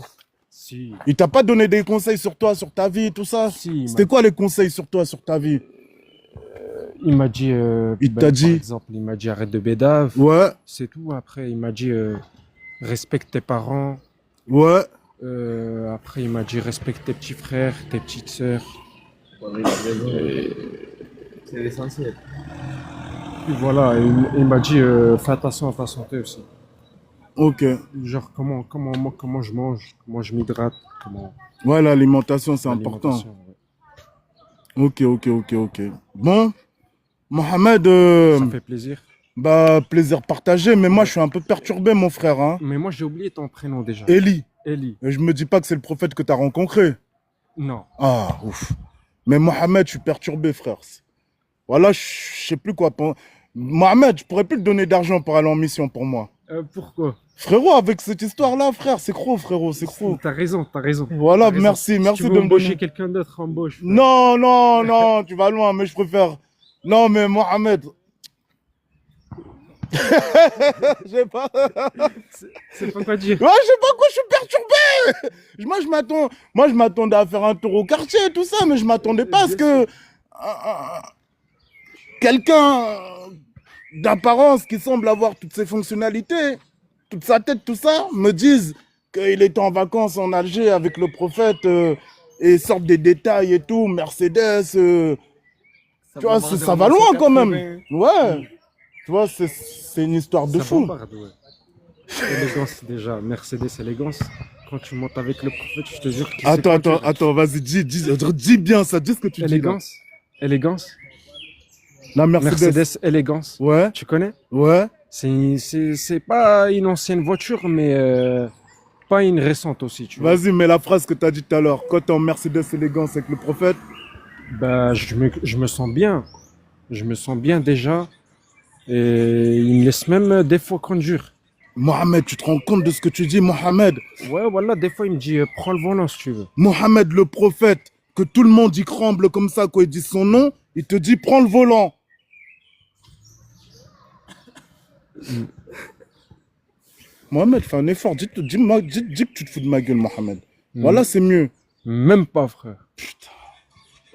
Si. Il t'a pas donné des conseils sur toi, sur ta vie, tout ça? Si. C'était quoi les conseils sur toi, sur ta vie? Il m'a dit. Il t'a dit. Par exemple, il m'a dit arrête de bédave. Ouais, C'est tout. Après, il m'a dit respecte tes parents. ouais. Après, il m'a dit respecte tes petits frères, tes petites sœurs. C'est l'essentiel. Et voilà, il m'a dit fais attention à ta santé aussi. Ok. Genre comment je mange, comment je m'hydrate, comment Ouais, l'alimentation, c'est important. l'alimentation, ouais. Ok. Bon, Mohamed, Ça fait plaisir. bah, plaisir partagé, mais moi, je suis un peu perturbé, mon frère. Hein. Mais moi j'ai oublié ton prénom déjà. Eli. Eli. Et je me dis pas que c'est le prophète que tu as rencontré. Non. Ah, ouf. Mais Mohamed, je suis perturbé, frère. Voilà, je sais plus quoi. Mohamed, je pourrais plus te donner d'argent pour aller en mission pour moi. Pourquoi? Frérot, avec cette histoire-là, frère, c'est gros, frérot, c'est gros. T'as raison. Voilà, T'as raison. merci Si tu veux de me embaucher donner. quelqu'un d'autre, embauche. frère. Non, tu vas loin, mais je préfère. Non, mais Mohamed. J'ai pas. C'est pas quoi dire. Ouais, je sais pas quoi, je suis perturbé. Moi, je m'attendais à faire un tour au quartier et tout ça, mais je m'attendais pas à ce que quelqu'un d'apparence qui semble avoir toutes ses fonctionnalités, toute sa tête, tout ça, me dise qu'il était en vacances en Alger avec le prophète et sorte des détails et tout, Mercedes. Tu vois, ça va loin quand même. Ouais. Tu vois, c'est une histoire de Ça fou. bombarde, ouais. Élégance déjà, Mercedes élégance. Quand tu montes avec le prophète, je te jure qu'il sait conduire. Attends, vas-y, dis bien ça, dis ce que tu dis là. Élégance. La Mercedes. Mercedes élégance. Ouais, Tu connais? ouais. C'est pas une ancienne voiture, mais pas une récente aussi, tu vois. Vas-y, mais la phrase que tu as dit tout à l'heure, quand t'es en Mercedes élégance avec le prophète, Bah, je me sens bien. Je me sens bien déjà. Et il me laisse même des fois conduire. Mohamed, tu te rends compte de ce que tu dis, Mohamed? Ouais, voilà, des fois il me dit prends le volant si tu veux. Mohamed, le prophète, que tout le monde y tremble comme ça quand il dit son nom, il te dit prends le volant. Mohamed, fais un effort, dis que tu te fous de ma gueule, Mohamed. Voilà, c'est mieux. Même pas, frère.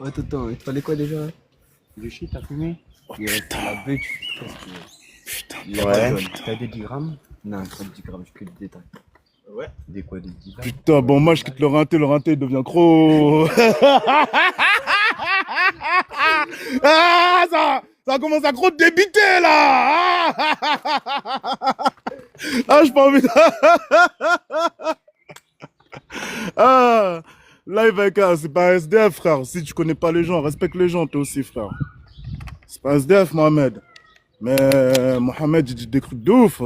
Attends, il te fallait quoi déjà? Le shit, t'as fumé? Il reste la bête, Putain, T'as des 10 grammes? Non, pas de 10 grammes, je peux le détail. Ouais. Des quoi, des 10 grammes? putain, bon, moi je quitte le rinté il devient gros. Ça commence à trop débiter là. J'ai pas envie de... Live avec un, c'est pas un SDF, frère. Si tu connais pas les gens, respecte les gens, toi aussi, frère. C'est pas un SDF, Mohamed. Mais Mohamed, il dit des trucs de ouf.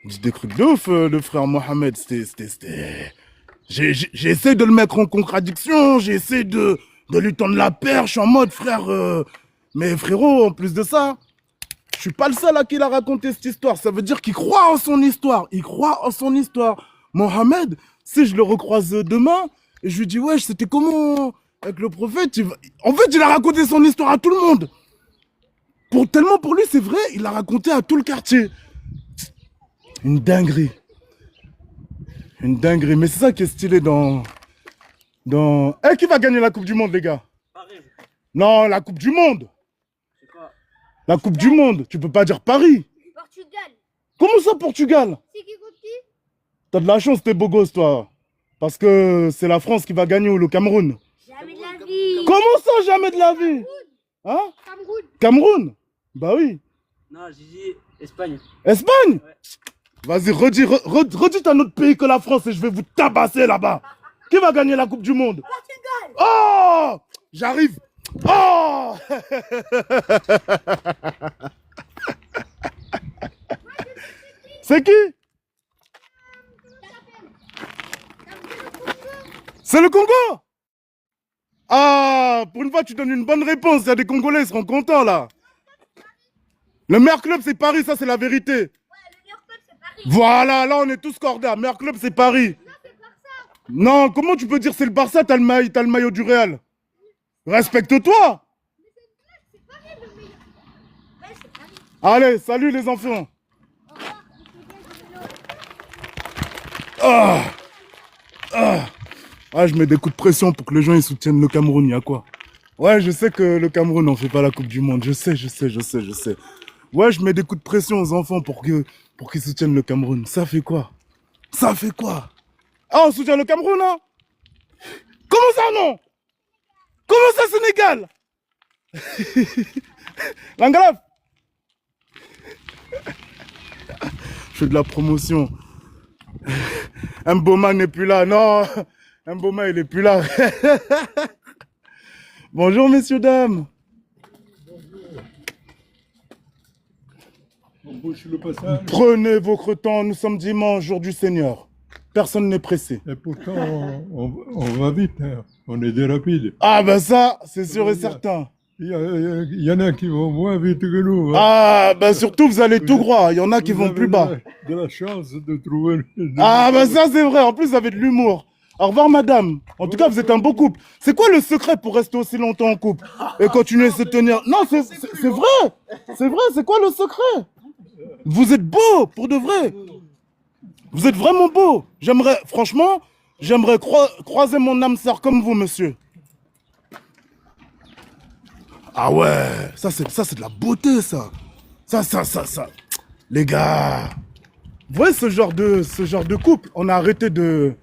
Il dit des trucs de ouf, le frère Mohamed. J'ai essayé de le mettre en contradiction, j'ai essayé de lui tendre la perche en mode, frère. Mais frérot, en plus de ça, je suis pas le seul à qui il a raconté cette histoire. Ça veut dire qu'il croit en son histoire. Il croit en son histoire. Mohamed, si je le recroise demain, et je lui dis, ouais, c'était comment avec le prophète, en fait, il a raconté son histoire à tout le monde. Tellement pour lui, c'est vrai, il l'a raconté à tout le quartier. Une dinguerie. Une dinguerie. Mais c'est ça qui est stylé Eh, qui va gagner la Coupe du Monde, les gars? Paris. Non, la Coupe du Monde. C'est quoi? La Coupe du Monde. Tu peux pas dire Paris. Portugal. Comment ça, Portugal? C'est qui contre qui? T'as de la chance, t'es beau gosse, toi. Parce que c'est la France qui va gagner ou le Cameroun. Jamais de la vie. Comment ça, jamais de la vie? Hein? Cameroun. Cameroun? Bah oui. Non, j'ai dit Espagne. Espagne? Ouais. Vas-y, redis un autre pays que la France et je vais vous tabasser là-bas. Qui va gagner la Coupe du Monde? Portugal. Oh! J'arrive. Oh! C'est qui? C'est le Congo? Ah, pour une fois, tu donnes une bonne réponse. Il y a des Congolais, ils seront contents là. Le meilleur club, c'est Paris, ça, c'est la vérité. Ouais, le meilleur club, c'est Paris. Voilà, là, on est tous corda. Meilleur club, c'est Paris. Non, c'est Barça. Non, comment tu peux dire c'est le Barça, t'as le maillot du Real? Respecte-toi. C'est Paris le meilleur. Ouais, c'est Paris. Allez, salut les enfants. Au revoir. Ah, ah. Ah, je mets des coups de pression pour que les gens ils soutiennent le Cameroun, il y a quoi? Ouais, je sais que le Cameroun n'en fait pas la Coupe du Monde. Je sais. Ouais, je mets des coups de pression aux enfants pour qu'ils soutiennent le Cameroun. Ça fait quoi? Ça fait quoi? Ah, on soutient le Cameroun, hein? Comment ça, non? Comment ça, Sénégal? Langalaf. Je fais de la promotion. Mboma n'est plus là, non. Mboma, il est plus là. Bonjour, messieurs, dames. Prenez votre temps, nous sommes dimanche, jour du Seigneur. Personne n'est pressé. Et pourtant, on va vite, hein. On est des rapides. Ah ben ça, c'est sûr et certain. Il y en a qui vont moins vite que nous. Hein. Ah ben surtout, vous allez tout droit. Il y en a qui Vous vont avez plus bas. de la chance de trouver... Ah ben ça, c'est vrai. En plus, vous avez de l'humour. Au revoir, madame. En tout cas, vous êtes un beau couple. C'est quoi le secret pour rester aussi longtemps en couple et continuer à se tenir? Non, c'est vrai. C'est vrai, c'est quoi le secret? Vous êtes beau, pour de vrai. Vous êtes vraiment beau. Franchement, j'aimerais croiser mon âme sœur comme vous, monsieur. Ah ouais, ça c'est de la beauté, ça. Ça. Les gars, vous voyez ce genre de couple, on a arrêté de...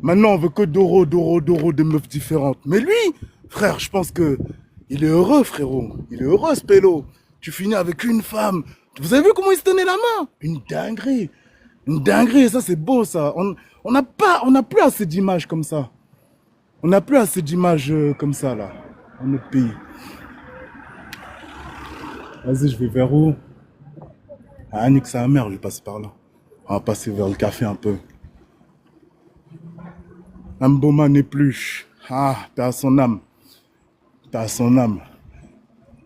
Maintenant, on veut que d'oro, des meufs différentes. Mais lui, frère, je pense que il est heureux, frérot. Il est heureux, ce pélo. Tu finis avec une femme. Vous avez vu comment il se tenait la main? Une dinguerie. Une dinguerie, ça c'est beau, ça. On n'a plus assez d'images comme ça. On n'a plus assez d'images comme ça, là, dans notre pays. Vas-y, je vais vers où? Ah, nique sa mère, je vais passer par là. On va passer vers le café un peu. Mboma n'est plus. Ah, t'as son âme. T'as son âme.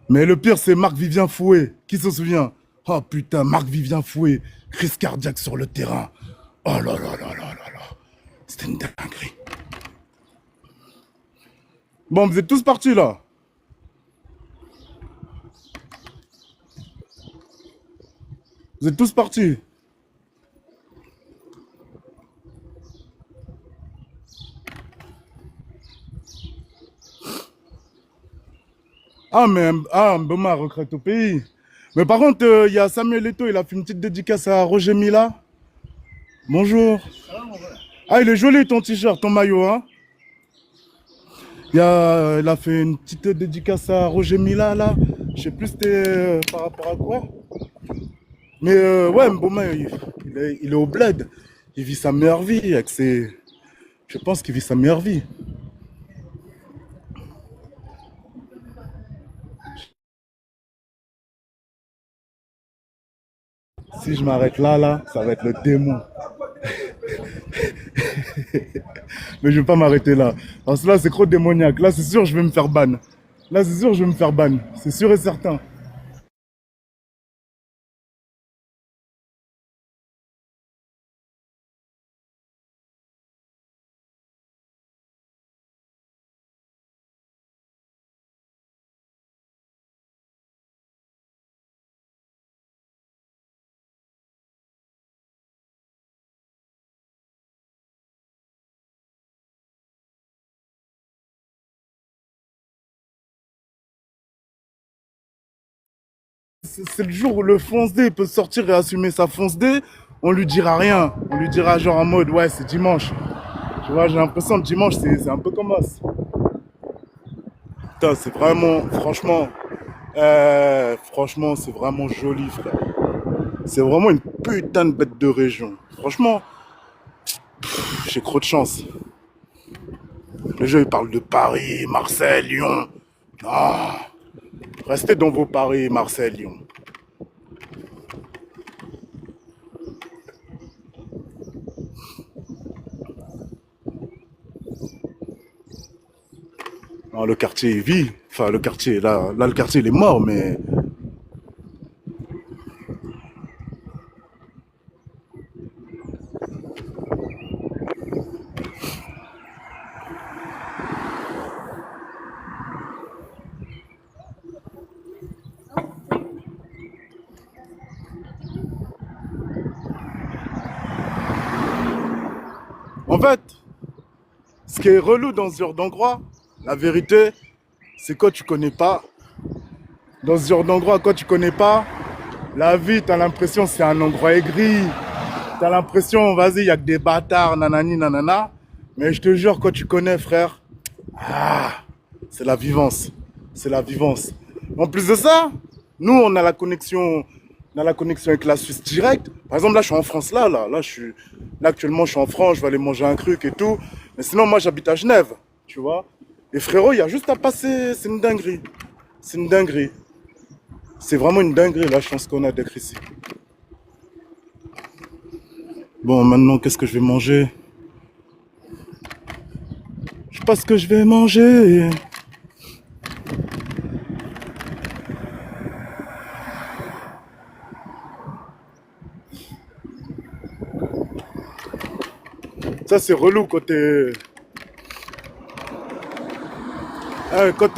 Mais le pire, c'est Marc-Vivien Fouet. Qui se souvient? Oh putain, Marc-Vivien Fouet. Crise cardiaque sur le terrain. Oh là là là là là là. C'était une dinguerie. Bon, vous êtes tous partis là. Vous êtes tous partis. Ah, mais Mboma regrette au pays. Mais par contre, il y a Samuel Eto'o, il a fait une petite dédicace à Roger Mila. Bonjour. Ah, il est joli ton t-shirt, ton maillot, hein. Il a fait une petite dédicace à Roger Mila, là. Je sais plus c'était par rapport à quoi. Mais ouais, Mboma, il est au bled. Il vit sa meilleure vie avec ses... Je pense qu'il vit sa meilleure vie. Si je m'arrête là, ça va être le démon. Mais je vais pas m'arrêter là. Parce que là, c'est trop démoniaque. Là, c'est sûr, je vais me faire ban. Là, c'est sûr, je vais me faire ban. C'est sûr et certain. c'est le jour où le fonce D peut sortir et assumer sa fonce D, on lui dira rien. On lui dira genre en mode, ouais, c'est dimanche. Tu vois, j'ai l'impression que dimanche, c'est un peu comme os. Putain, c'est vraiment, franchement, c'est vraiment joli, frère. C'est vraiment une putain de bête de région. Franchement, j'ai trop de chance. Les gens, ils parlent de Paris, Marseille, Lyon. Non, restez dans vos Paris, Marseille, Lyon. Non, le quartier, il vit. Enfin, le quartier, là, le quartier, il est mort, mais... En fait, ce qui est relou dans ce genre d'endroit, la vérité, c'est quand tu connais pas. Dans ce genre d'endroit, quand tu connais pas, la vie, t'as l'impression que c'est un endroit aigri. T'as l'impression, vas-y, il y a que des bâtards, nanani, nanana. Mais je te jure, quand tu connais, frère, c'est la vivance. C'est la vivance. En plus de ça, nous, on a la connexion avec la Suisse directe. Par exemple, là, je suis en France, là, actuellement, je suis en France, je vais aller manger un truc et tout. Mais sinon, moi, j'habite à Genève, tu vois. Et frérot, il y a juste à passer, c'est une dinguerie. C'est une dinguerie. C'est vraiment une dinguerie, la chance qu'on a d'être ici. Bon, maintenant, qu'est-ce que je vais manger? Je sais pas ce que je vais manger. Ça, c'est relou quand t'es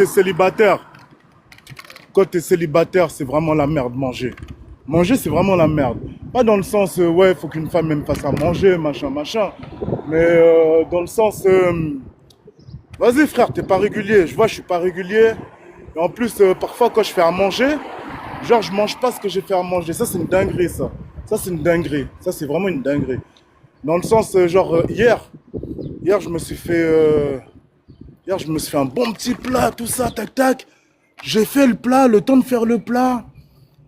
célibataire. Quand t'es célibataire, c'est vraiment la merde, manger. Manger, c'est vraiment la merde. Pas dans le sens, ouais, faut qu'une femme me fasse à manger, machin, machin. Mais dans le sens, vas-y frère, t'es pas régulier. Je vois, je suis pas régulier. Et en plus, parfois, quand je fais à manger, genre, je mange pas ce que j'ai fait à manger. Ça, c'est une dinguerie, ça. Ça, c'est une dinguerie. Ça, c'est vraiment une dinguerie. Dans le sens, genre, hier, je me suis fait un bon petit plat, tout ça, tac, tac. J'ai fait le plat, le temps de faire le plat,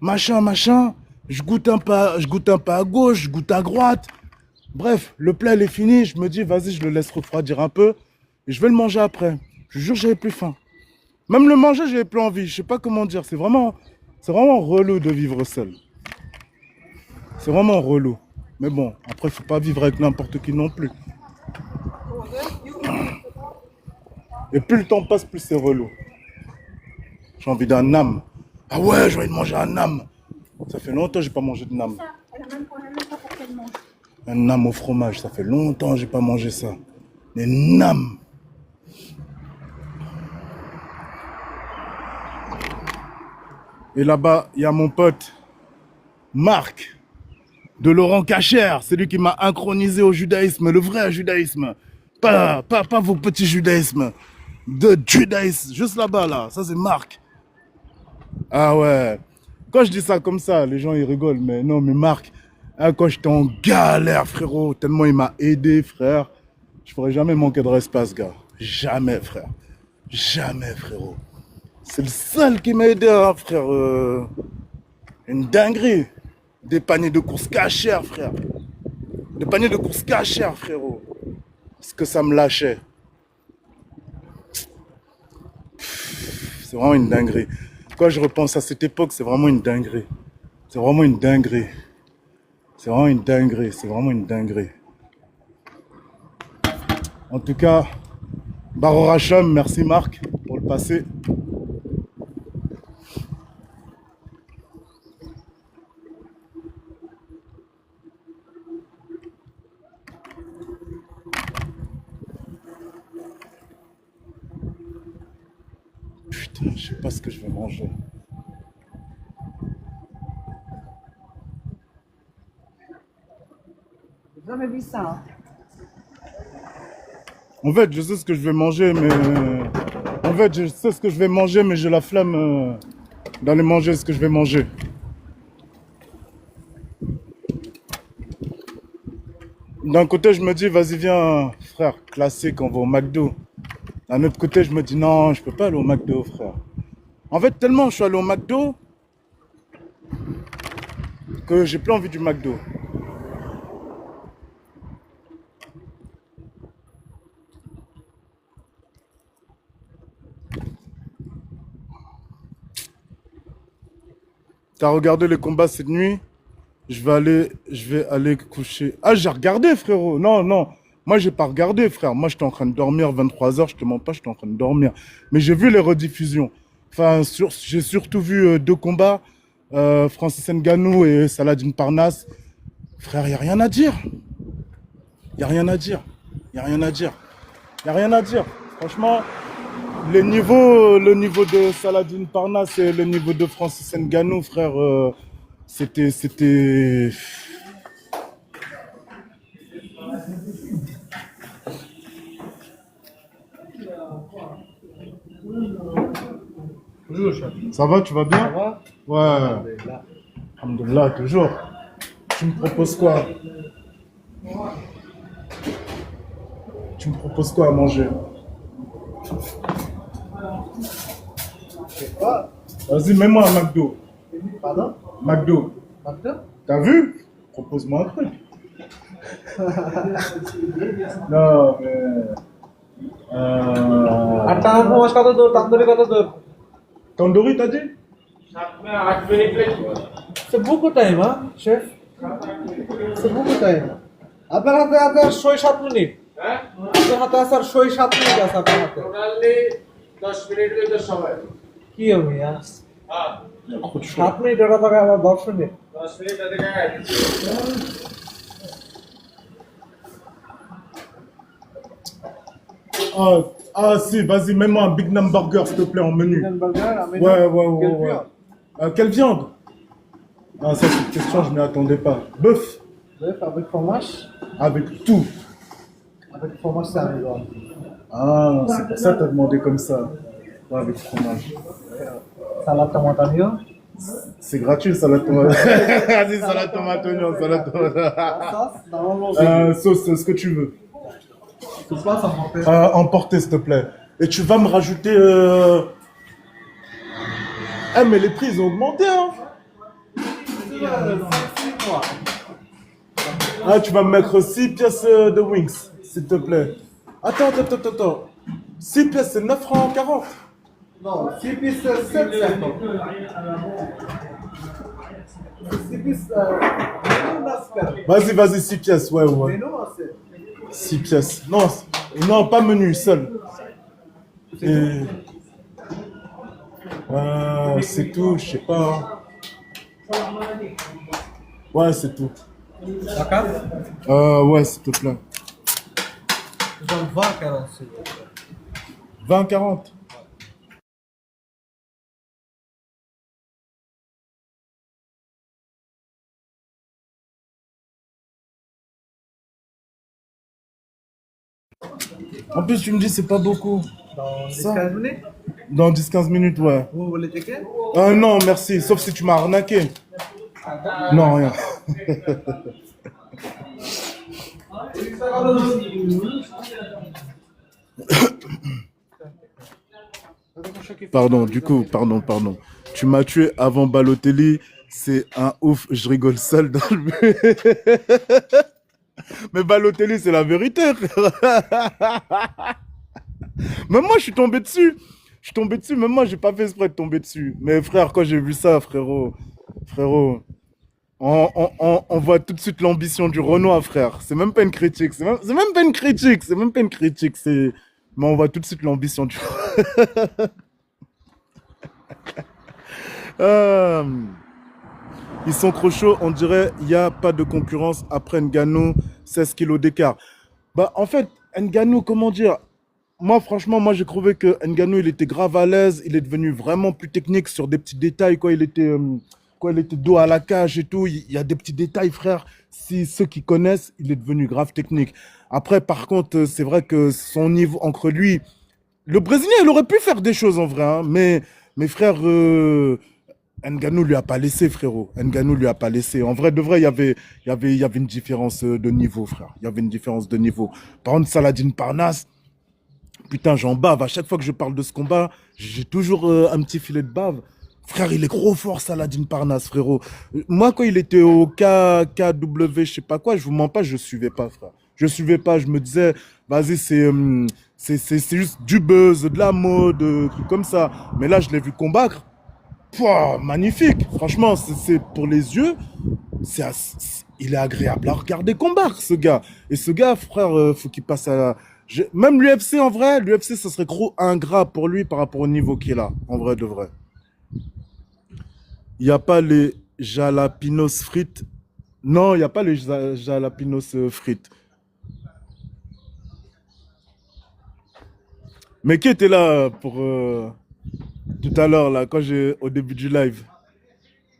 machin, machin. Je goûte un peu à gauche, je goûte à droite. Bref, le plat, il est fini. Je me dis, vas-y, je le laisse refroidir un peu. Et je vais le manger après. Je jure, j'avais plus faim. Même le manger, j'avais plus envie. Je sais pas comment dire. C'est vraiment relou de vivre seul. C'est vraiment relou. Mais bon, après, faut pas vivre avec n'importe qui non plus. Et plus le temps passe, plus c'est relou. J'ai envie d'un nam. Ah ouais, j'ai envie de manger un nam. Ça fait longtemps que j'ai pas mangé de nam. Un nam au fromage, ça fait longtemps que j'ai pas mangé ça. Des nam. Et là-bas, il y a mon pote Marc de Laurent Cacher. C'est lui qui m'a inchronisé au judaïsme, le vrai judaïsme. Pas vos petits judaïsmes. De judaïsme, juste là-bas, là. Ça, c'est Marc. Ah ouais. Quand je dis ça comme ça, les gens, ils rigolent. Mais non, mais Marc, quand j'étais en galère, frérot, tellement il m'a aidé, frère. Je pourrais jamais manquer de respect, ce gars. Jamais, frère. Jamais, frérot. C'est le seul qui m'a aidé, hein, frère. Une dinguerie. Des paniers de courses cachères, frère. Des paniers de courses cachères, frérot. Parce que ça me lâchait. C'est vraiment une dinguerie. Quand je repense à cette époque, c'est vraiment une dinguerie. C'est vraiment une dinguerie. C'est vraiment une dinguerie. C'est vraiment une dinguerie. En tout cas, Baruch Hashem, merci Marc pour le passé. Putain, je sais pas ce que je vais manger. J'ai jamais vu ça. Hein. En fait, je sais ce que je vais manger, mais... En fait, je sais ce que je vais manger, mais j'ai la flemme d'aller manger ce que je vais manger. D'un côté, je me dis, vas-y, viens, frère, classique, on va au McDo. D'un autre côté, je me dis, non, je peux pas aller au McDo, frère. En fait, tellement je suis allé au McDo que j'ai plus envie du McDo. T'as regardé les combats cette nuit? Je vais aller coucher. Ah, j'ai regardé, frérot. Non, non. Moi, j'ai pas regardé, frère. Moi, j'étais en train de dormir 23h. Je te mens pas, j'étais en train de dormir. Mais j'ai vu les rediffusions. Enfin, j'ai surtout vu deux combats. Francis Ngannou et Saladin Parnasse. Frère, y a rien à dire. Y a rien à dire. Y a rien à dire. Y a rien à dire. Franchement, le niveau de Saladin Parnasse et le niveau de Francis Ngannou, frère, c'était. Toujours, chef. Ça va, tu vas Ça bien? va? Ouais. Alhamdoulilah, toujours. Tu me proposes quoi? Tu me proposes quoi à manger? Vas-y, mets-moi un McDo. Pardon? McDo. McDo? T'as vu? Propose-moi un truc. Non, mais. Attends, moi, je t'en donne, tandoori kata dor. Tandoori, t'as dit? C'est beaucoup de time, hein, chef? C'est beaucoup de time. আপনার হাতে আছে আর 6-7 মিনিট আপনার হাতে আছে আর 6-7 মিনিট আছে আপনার হাতে টোটালি 10 মিনিটের তো সময় কি হবে यार হ্যাঁ 7 মিনিট ওটা থাকে আবার 10 মিনিট 10 মিনিট থেকে Ah, si, vas-y, mets-moi un Big Nam Burger, s'il te plaît, en menu. Ouais. Quelle viande? Ah, ça, c'est une question, je ne m'y attendais pas. Bœuf, Bœuf avec fromage. avec tout. Avec fromage, c'est amélioré. Ah, c'est pour ça que tu as demandé comme ça. Ouais, avec fromage. Salade tomate oignon. C'est gratuit, salade tomate. Vas-y, salade tomate oignon, salade tomate. Sauce, normalement, Sauce, ce que tu veux. c'est pas ça m'empêche. Emporter, s'il te plaît. Et tu vas me rajouter. Eh, mais les prix, ils ont augmenté, hein. Ah, tu vas me mettre 6 pièces de wings, s'il te plaît. Attends. 6 pièces, c'est 9 francs 40. Non, 6 pièces, 7,50. 6 pièces, Vas-y, 6 pièces, ouais. mais non, c'est... 6 pièces. Non, pas menu, seul. Et... c'est tout, je sais pas. Ouais, c'est tout. D'accord. Ouais, s'il te plaît. J'en 20-40, s'il vous plaît. 20-40. En plus, tu me dis c'est pas beaucoup. Dans Ça. 10-15 minutes. Dans 10-15 minutes, ouais. Vous voulez checker? Non, merci. Sauf si tu m'as arnaqué. Non, rien. Pardon, du coup, pardon. Tu m'as tué avant Balotelli. C'est un ouf. Je rigole seul dans le but. Mais Balotelli, c'est la vérité, frère. Même moi, je suis tombé dessus. Même moi, j'ai pas fait exprès de tomber dessus. Mais frère, quand j'ai vu ça, frérot, on voit tout de suite l'ambition du Renoir, frère. C'est même pas une critique. C'est même pas une critique. Mais on voit tout de suite l'ambition du Ils sont trop chauds, on dirait il n'y a pas de concurrence après Ngannou, 16 kilos d'écart. Bah, en fait, Ngannou, comment dire? Moi, franchement, j'ai trouvé que Ngannou, il était grave à l'aise. Il est devenu vraiment plus technique sur des petits détails. Quand il était dos à la cage et tout, il y a des petits détails, frère. Si ceux qui connaissent, il est devenu grave technique. Après, par contre, c'est vrai que son niveau entre lui... Le Brésilien, il aurait pu faire des choses en vrai, hein, mais frère... Ngannou lui a pas laissé, frérot. Ngannou lui a pas laissé. En vrai, de vrai, il y avait une différence de niveau, frère. Il y avait une différence de niveau. Par contre, Saladin Parnasse, putain, j'en bave. À chaque fois que je parle de ce combat, j'ai toujours un petit filet de bave. Frère, il est trop fort, Saladin Parnasse, frérot. Moi, quand il était au KW, je sais pas quoi, je vous mens pas, je suivais pas, frère. Je suivais pas, je me disais, vas-y, c'est juste du buzz, de la mode, trucs comme ça. Mais là, je l'ai vu combattre. Pouah, magnifique. Franchement, c'est pour les yeux, il est agréable à regarder combattre, ce gars. Et ce gars, frère, faut qu'il passe à même l'UFC, en vrai, l'UFC, ça serait trop ingrat pour lui par rapport au niveau qu'il a, en vrai de vrai. Il n'y a pas les jalapenos frites. Non, il n'y a pas les jalapenos frites. Mais qui était là pour tout à l'heure, là, au début du live,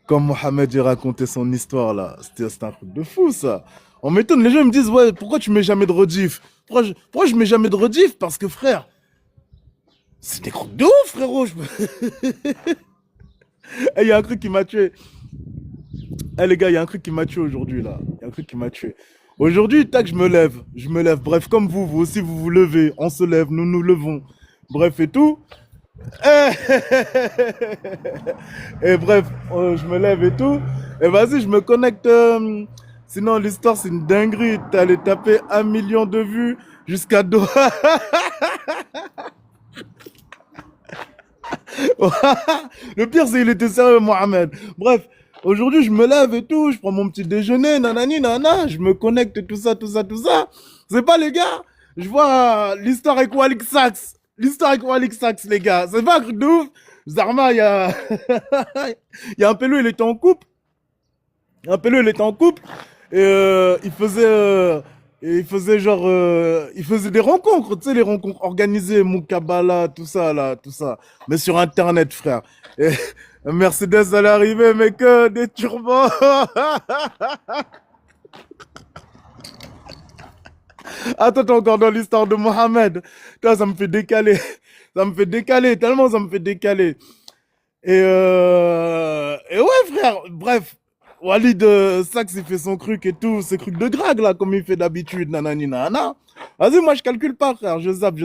quand Mohamed a raconté son histoire, là, c'était un truc de fou, ça. On m'étonne, les gens me disent, ouais, pourquoi tu mets jamais de rediff? Pourquoi je mets jamais de rediff? Parce que, frère, c'est des trucs de ouf, frérot. Il y a un truc qui m'a tué. Eh les gars, il y a un truc qui m'a tué aujourd'hui, là. Il y a un truc qui m'a tué. Aujourd'hui, tac, je me lève. Bref, comme vous aussi, vous vous levez. On se lève, nous nous levons. Bref, et tout. Et bref, je me lève et tout. Et vas-y, je me connecte. Sinon, l'histoire, c'est une dinguerie. T'es allé taper 1 million de vues jusqu'à Doha. Le pire, c'est qu'il était sérieux, Mohamed. Bref, aujourd'hui, je me lève et tout. Je prends mon petit déjeuner, nanani, nana. Je me connecte, tout ça. C'est pas, les gars. Je vois l'histoire avec Walik Sachs. Les gars. C'est pas un truc de ouf. Zarma, il y a un pélo, il était en couple. Et il faisait des rencontres, tu sais, les rencontres organisées, Moukabala, tout ça. Mais sur Internet, frère. Et Mercedes, elle est arrivée, mais que des turbans. Attends, t'es encore dans l'histoire de Mohamed. Toi, ça me fait décaler. Tellement ça me fait décaler. Et ouais, frère, bref. Walid Sachs, il fait son truc et tout, ses trucs de drague, là, comme il fait d'habitude, nanani, nanana. Vas-y, moi, je calcule pas, frère, je zappe.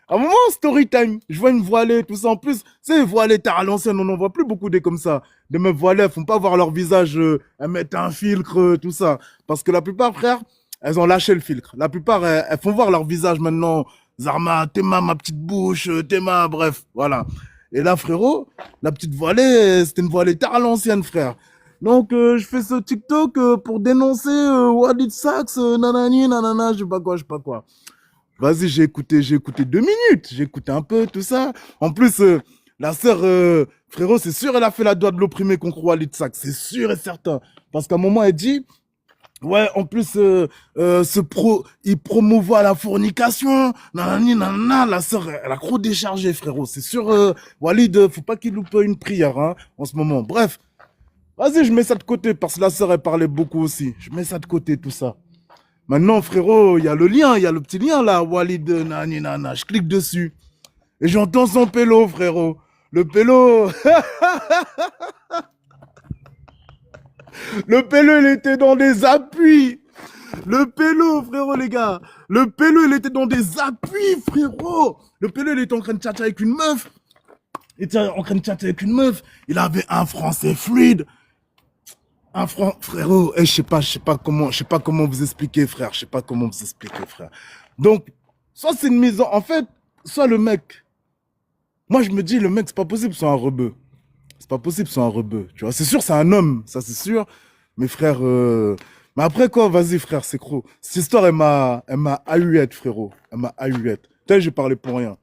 À un moment, story time, je vois une voilée, tout ça. En plus, tu sais, voilée, tard à l'ancienne, on n'en voit plus beaucoup des comme ça. Des meufs voilées, elles font pas voir leur visage, elles mettent un filtre, tout ça. Parce que la plupart, frère, elles ont lâché le filtre. La plupart, elles font voir leur visage maintenant. Zarma, Théma, ma petite bouche, Théma, bref, voilà. Et là, frérot, la petite voilée, c'était une voilée tard à l'ancienne, frère. Donc, je fais ce TikTok pour dénoncer Walid Sachs, nanani, nanana, je sais pas quoi. Vas-y, j'ai écouté 2 minutes. J'ai écouté un peu, tout ça. En plus, la sœur, frérot, c'est sûr, elle a fait la doigt de l'opprimé contre Walid Sachs. C'est sûr et certain. Parce qu'à un moment, elle dit, ouais, en plus, il promouvoit la fornication, nanani, nanana. La sœur, elle a trop déchargé, frérot. C'est sûr, Walid, faut pas qu'il loupe une prière, hein, en ce moment. Bref. Vas-y, je mets ça de côté, parce que la sœur, elle parlait beaucoup aussi. Je mets ça de côté, tout ça. Maintenant, frérot, il y a le lien, il y a le petit lien là, Walid, nani, nana. Je clique dessus. Et j'entends son pélo, frérot. Le pélo. Le pélo, il était dans des appuis. Le pélo, frérot, les gars. Le pélo, il était dans des appuis, frérot. Le pélo, il était en train de chatter avec une meuf. Il avait un français fluide. Frérot, je sais pas comment vous expliquer, frère. Donc, soit c'est une mise en fait, soit le mec. Moi, je me dis, le mec, c'est pas possible, c'est un rebeu. Tu vois, c'est sûr, c'est un homme, ça c'est sûr. Mais frère, mais après quoi, vas-y, frère, c'est gros. Cette histoire, elle m'a ahuette, frérot. Peut-être j'ai parlé pour rien.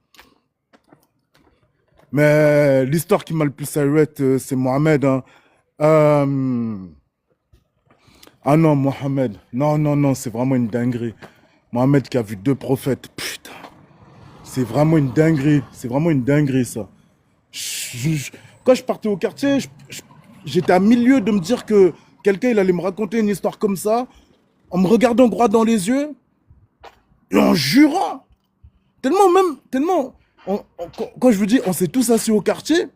Mais l'histoire qui m'a le plus ahuette, c'est Mohamed, hein. Ah non, Mohamed. Non, c'est vraiment une dinguerie. Mohamed qui a vu 2 prophètes. Putain. C'est vraiment une dinguerie, ça. Quand je partais au quartier, j'étais à milieu de me dire que quelqu'un, il allait me raconter une histoire comme ça, en me regardant droit dans les yeux, et en jurant. Tellement, quand je vous dis, on s'est tous assis au quartier,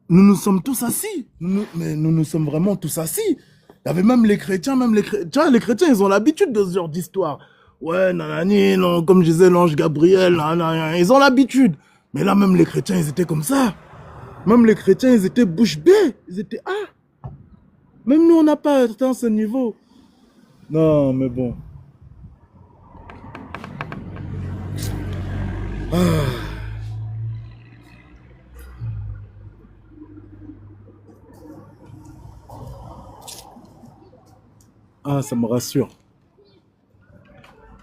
nous nous sommes tous assis. Mais nous nous sommes vraiment tous assis. Il y avait même les chrétiens, tu vois, les chrétiens, ils ont l'habitude de ce genre d'histoire. Ouais, nanani, non, comme je disais, l'ange Gabriel, nanana, ils ont l'habitude. Mais là, même les chrétiens, ils étaient comme ça. Même les chrétiens, ils étaient bouche bée. Ils étaient, ah, même nous, on n'a pas atteint ce niveau. Non, mais bon. Ah, ça me rassure.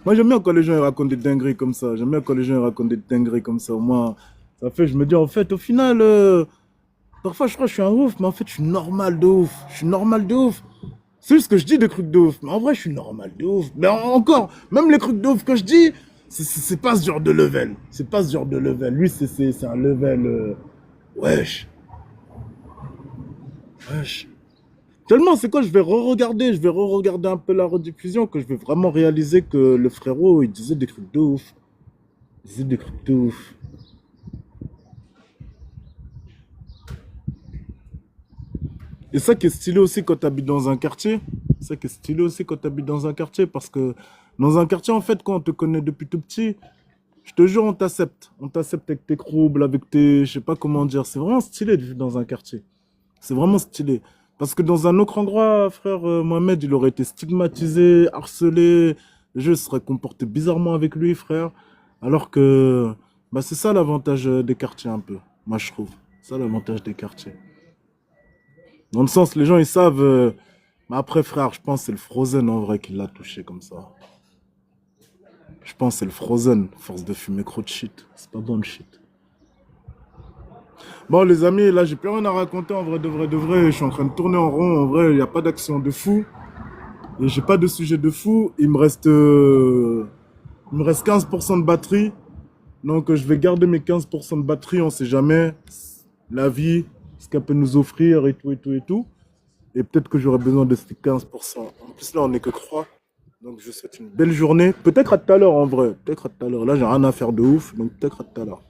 Moi, j'aime bien quand les gens ils racontent des dingueries comme ça. J'aime bien quand les gens ils racontent des dingueries comme ça. Moi, ça fait, je me dis, en fait, au final, parfois, je crois que je suis un ouf, mais en fait, je suis normal de ouf. Je suis normal de ouf. C'est juste que je dis des trucs de ouf, mais en vrai, je suis normal de ouf. Mais encore, même les trucs de ouf que je dis, c'est pas ce genre de level. C'est pas ce genre de level. Lui, c'est un level. Wesh. Wesh. Tellement, c'est quoi, je vais re-regarder un peu la rediffusion, que je vais vraiment réaliser que le frérot, il disait des trucs de ouf. Il disait des trucs de ouf. Et ça qui est stylé aussi quand tu habites dans un quartier. Ça qui est stylé aussi quand tu habites dans un quartier, parce que dans un quartier, en fait, quand on te connaît depuis tout petit, je te jure, on t'accepte. On t'accepte avec tes troubles, avec tes... Je sais pas comment dire. C'est vraiment stylé de vivre dans un quartier. C'est vraiment stylé. Parce que dans un autre endroit, frère Mohamed, il aurait été stigmatisé, harcelé. Les gens se seraient comportés bizarrement avec lui, frère. Alors que bah, c'est ça l'avantage des quartiers un peu. Moi, je trouve. C'est ça l'avantage des quartiers. Dans le sens, les gens, ils savent... Mais après, frère, je pense que c'est le Frozen, en vrai, qui l'a touché comme ça. Je pense que c'est le Frozen, force de fumer trop de shit. C'est pas bon le shit. Bon, les amis, là, j'ai plus rien à raconter, en vrai, de vrai, de vrai. Je suis en train de tourner en rond, en vrai, il n'y a pas d'action de fou. Et j'ai pas de sujet de fou. Il me reste 15% de batterie. Donc, je vais garder mes 15% de batterie, on sait jamais. La vie, ce qu'elle peut nous offrir et tout, et tout, et tout. Et peut-être que j'aurai besoin de ces 15%. En plus, là, on n'est que 3. Donc, je vous souhaite une belle journée. Peut-être à tout à l'heure, en vrai. Peut-être à tout à l'heure. Là, j'ai rien à faire de ouf. Donc, peut-être à tout à l'heure.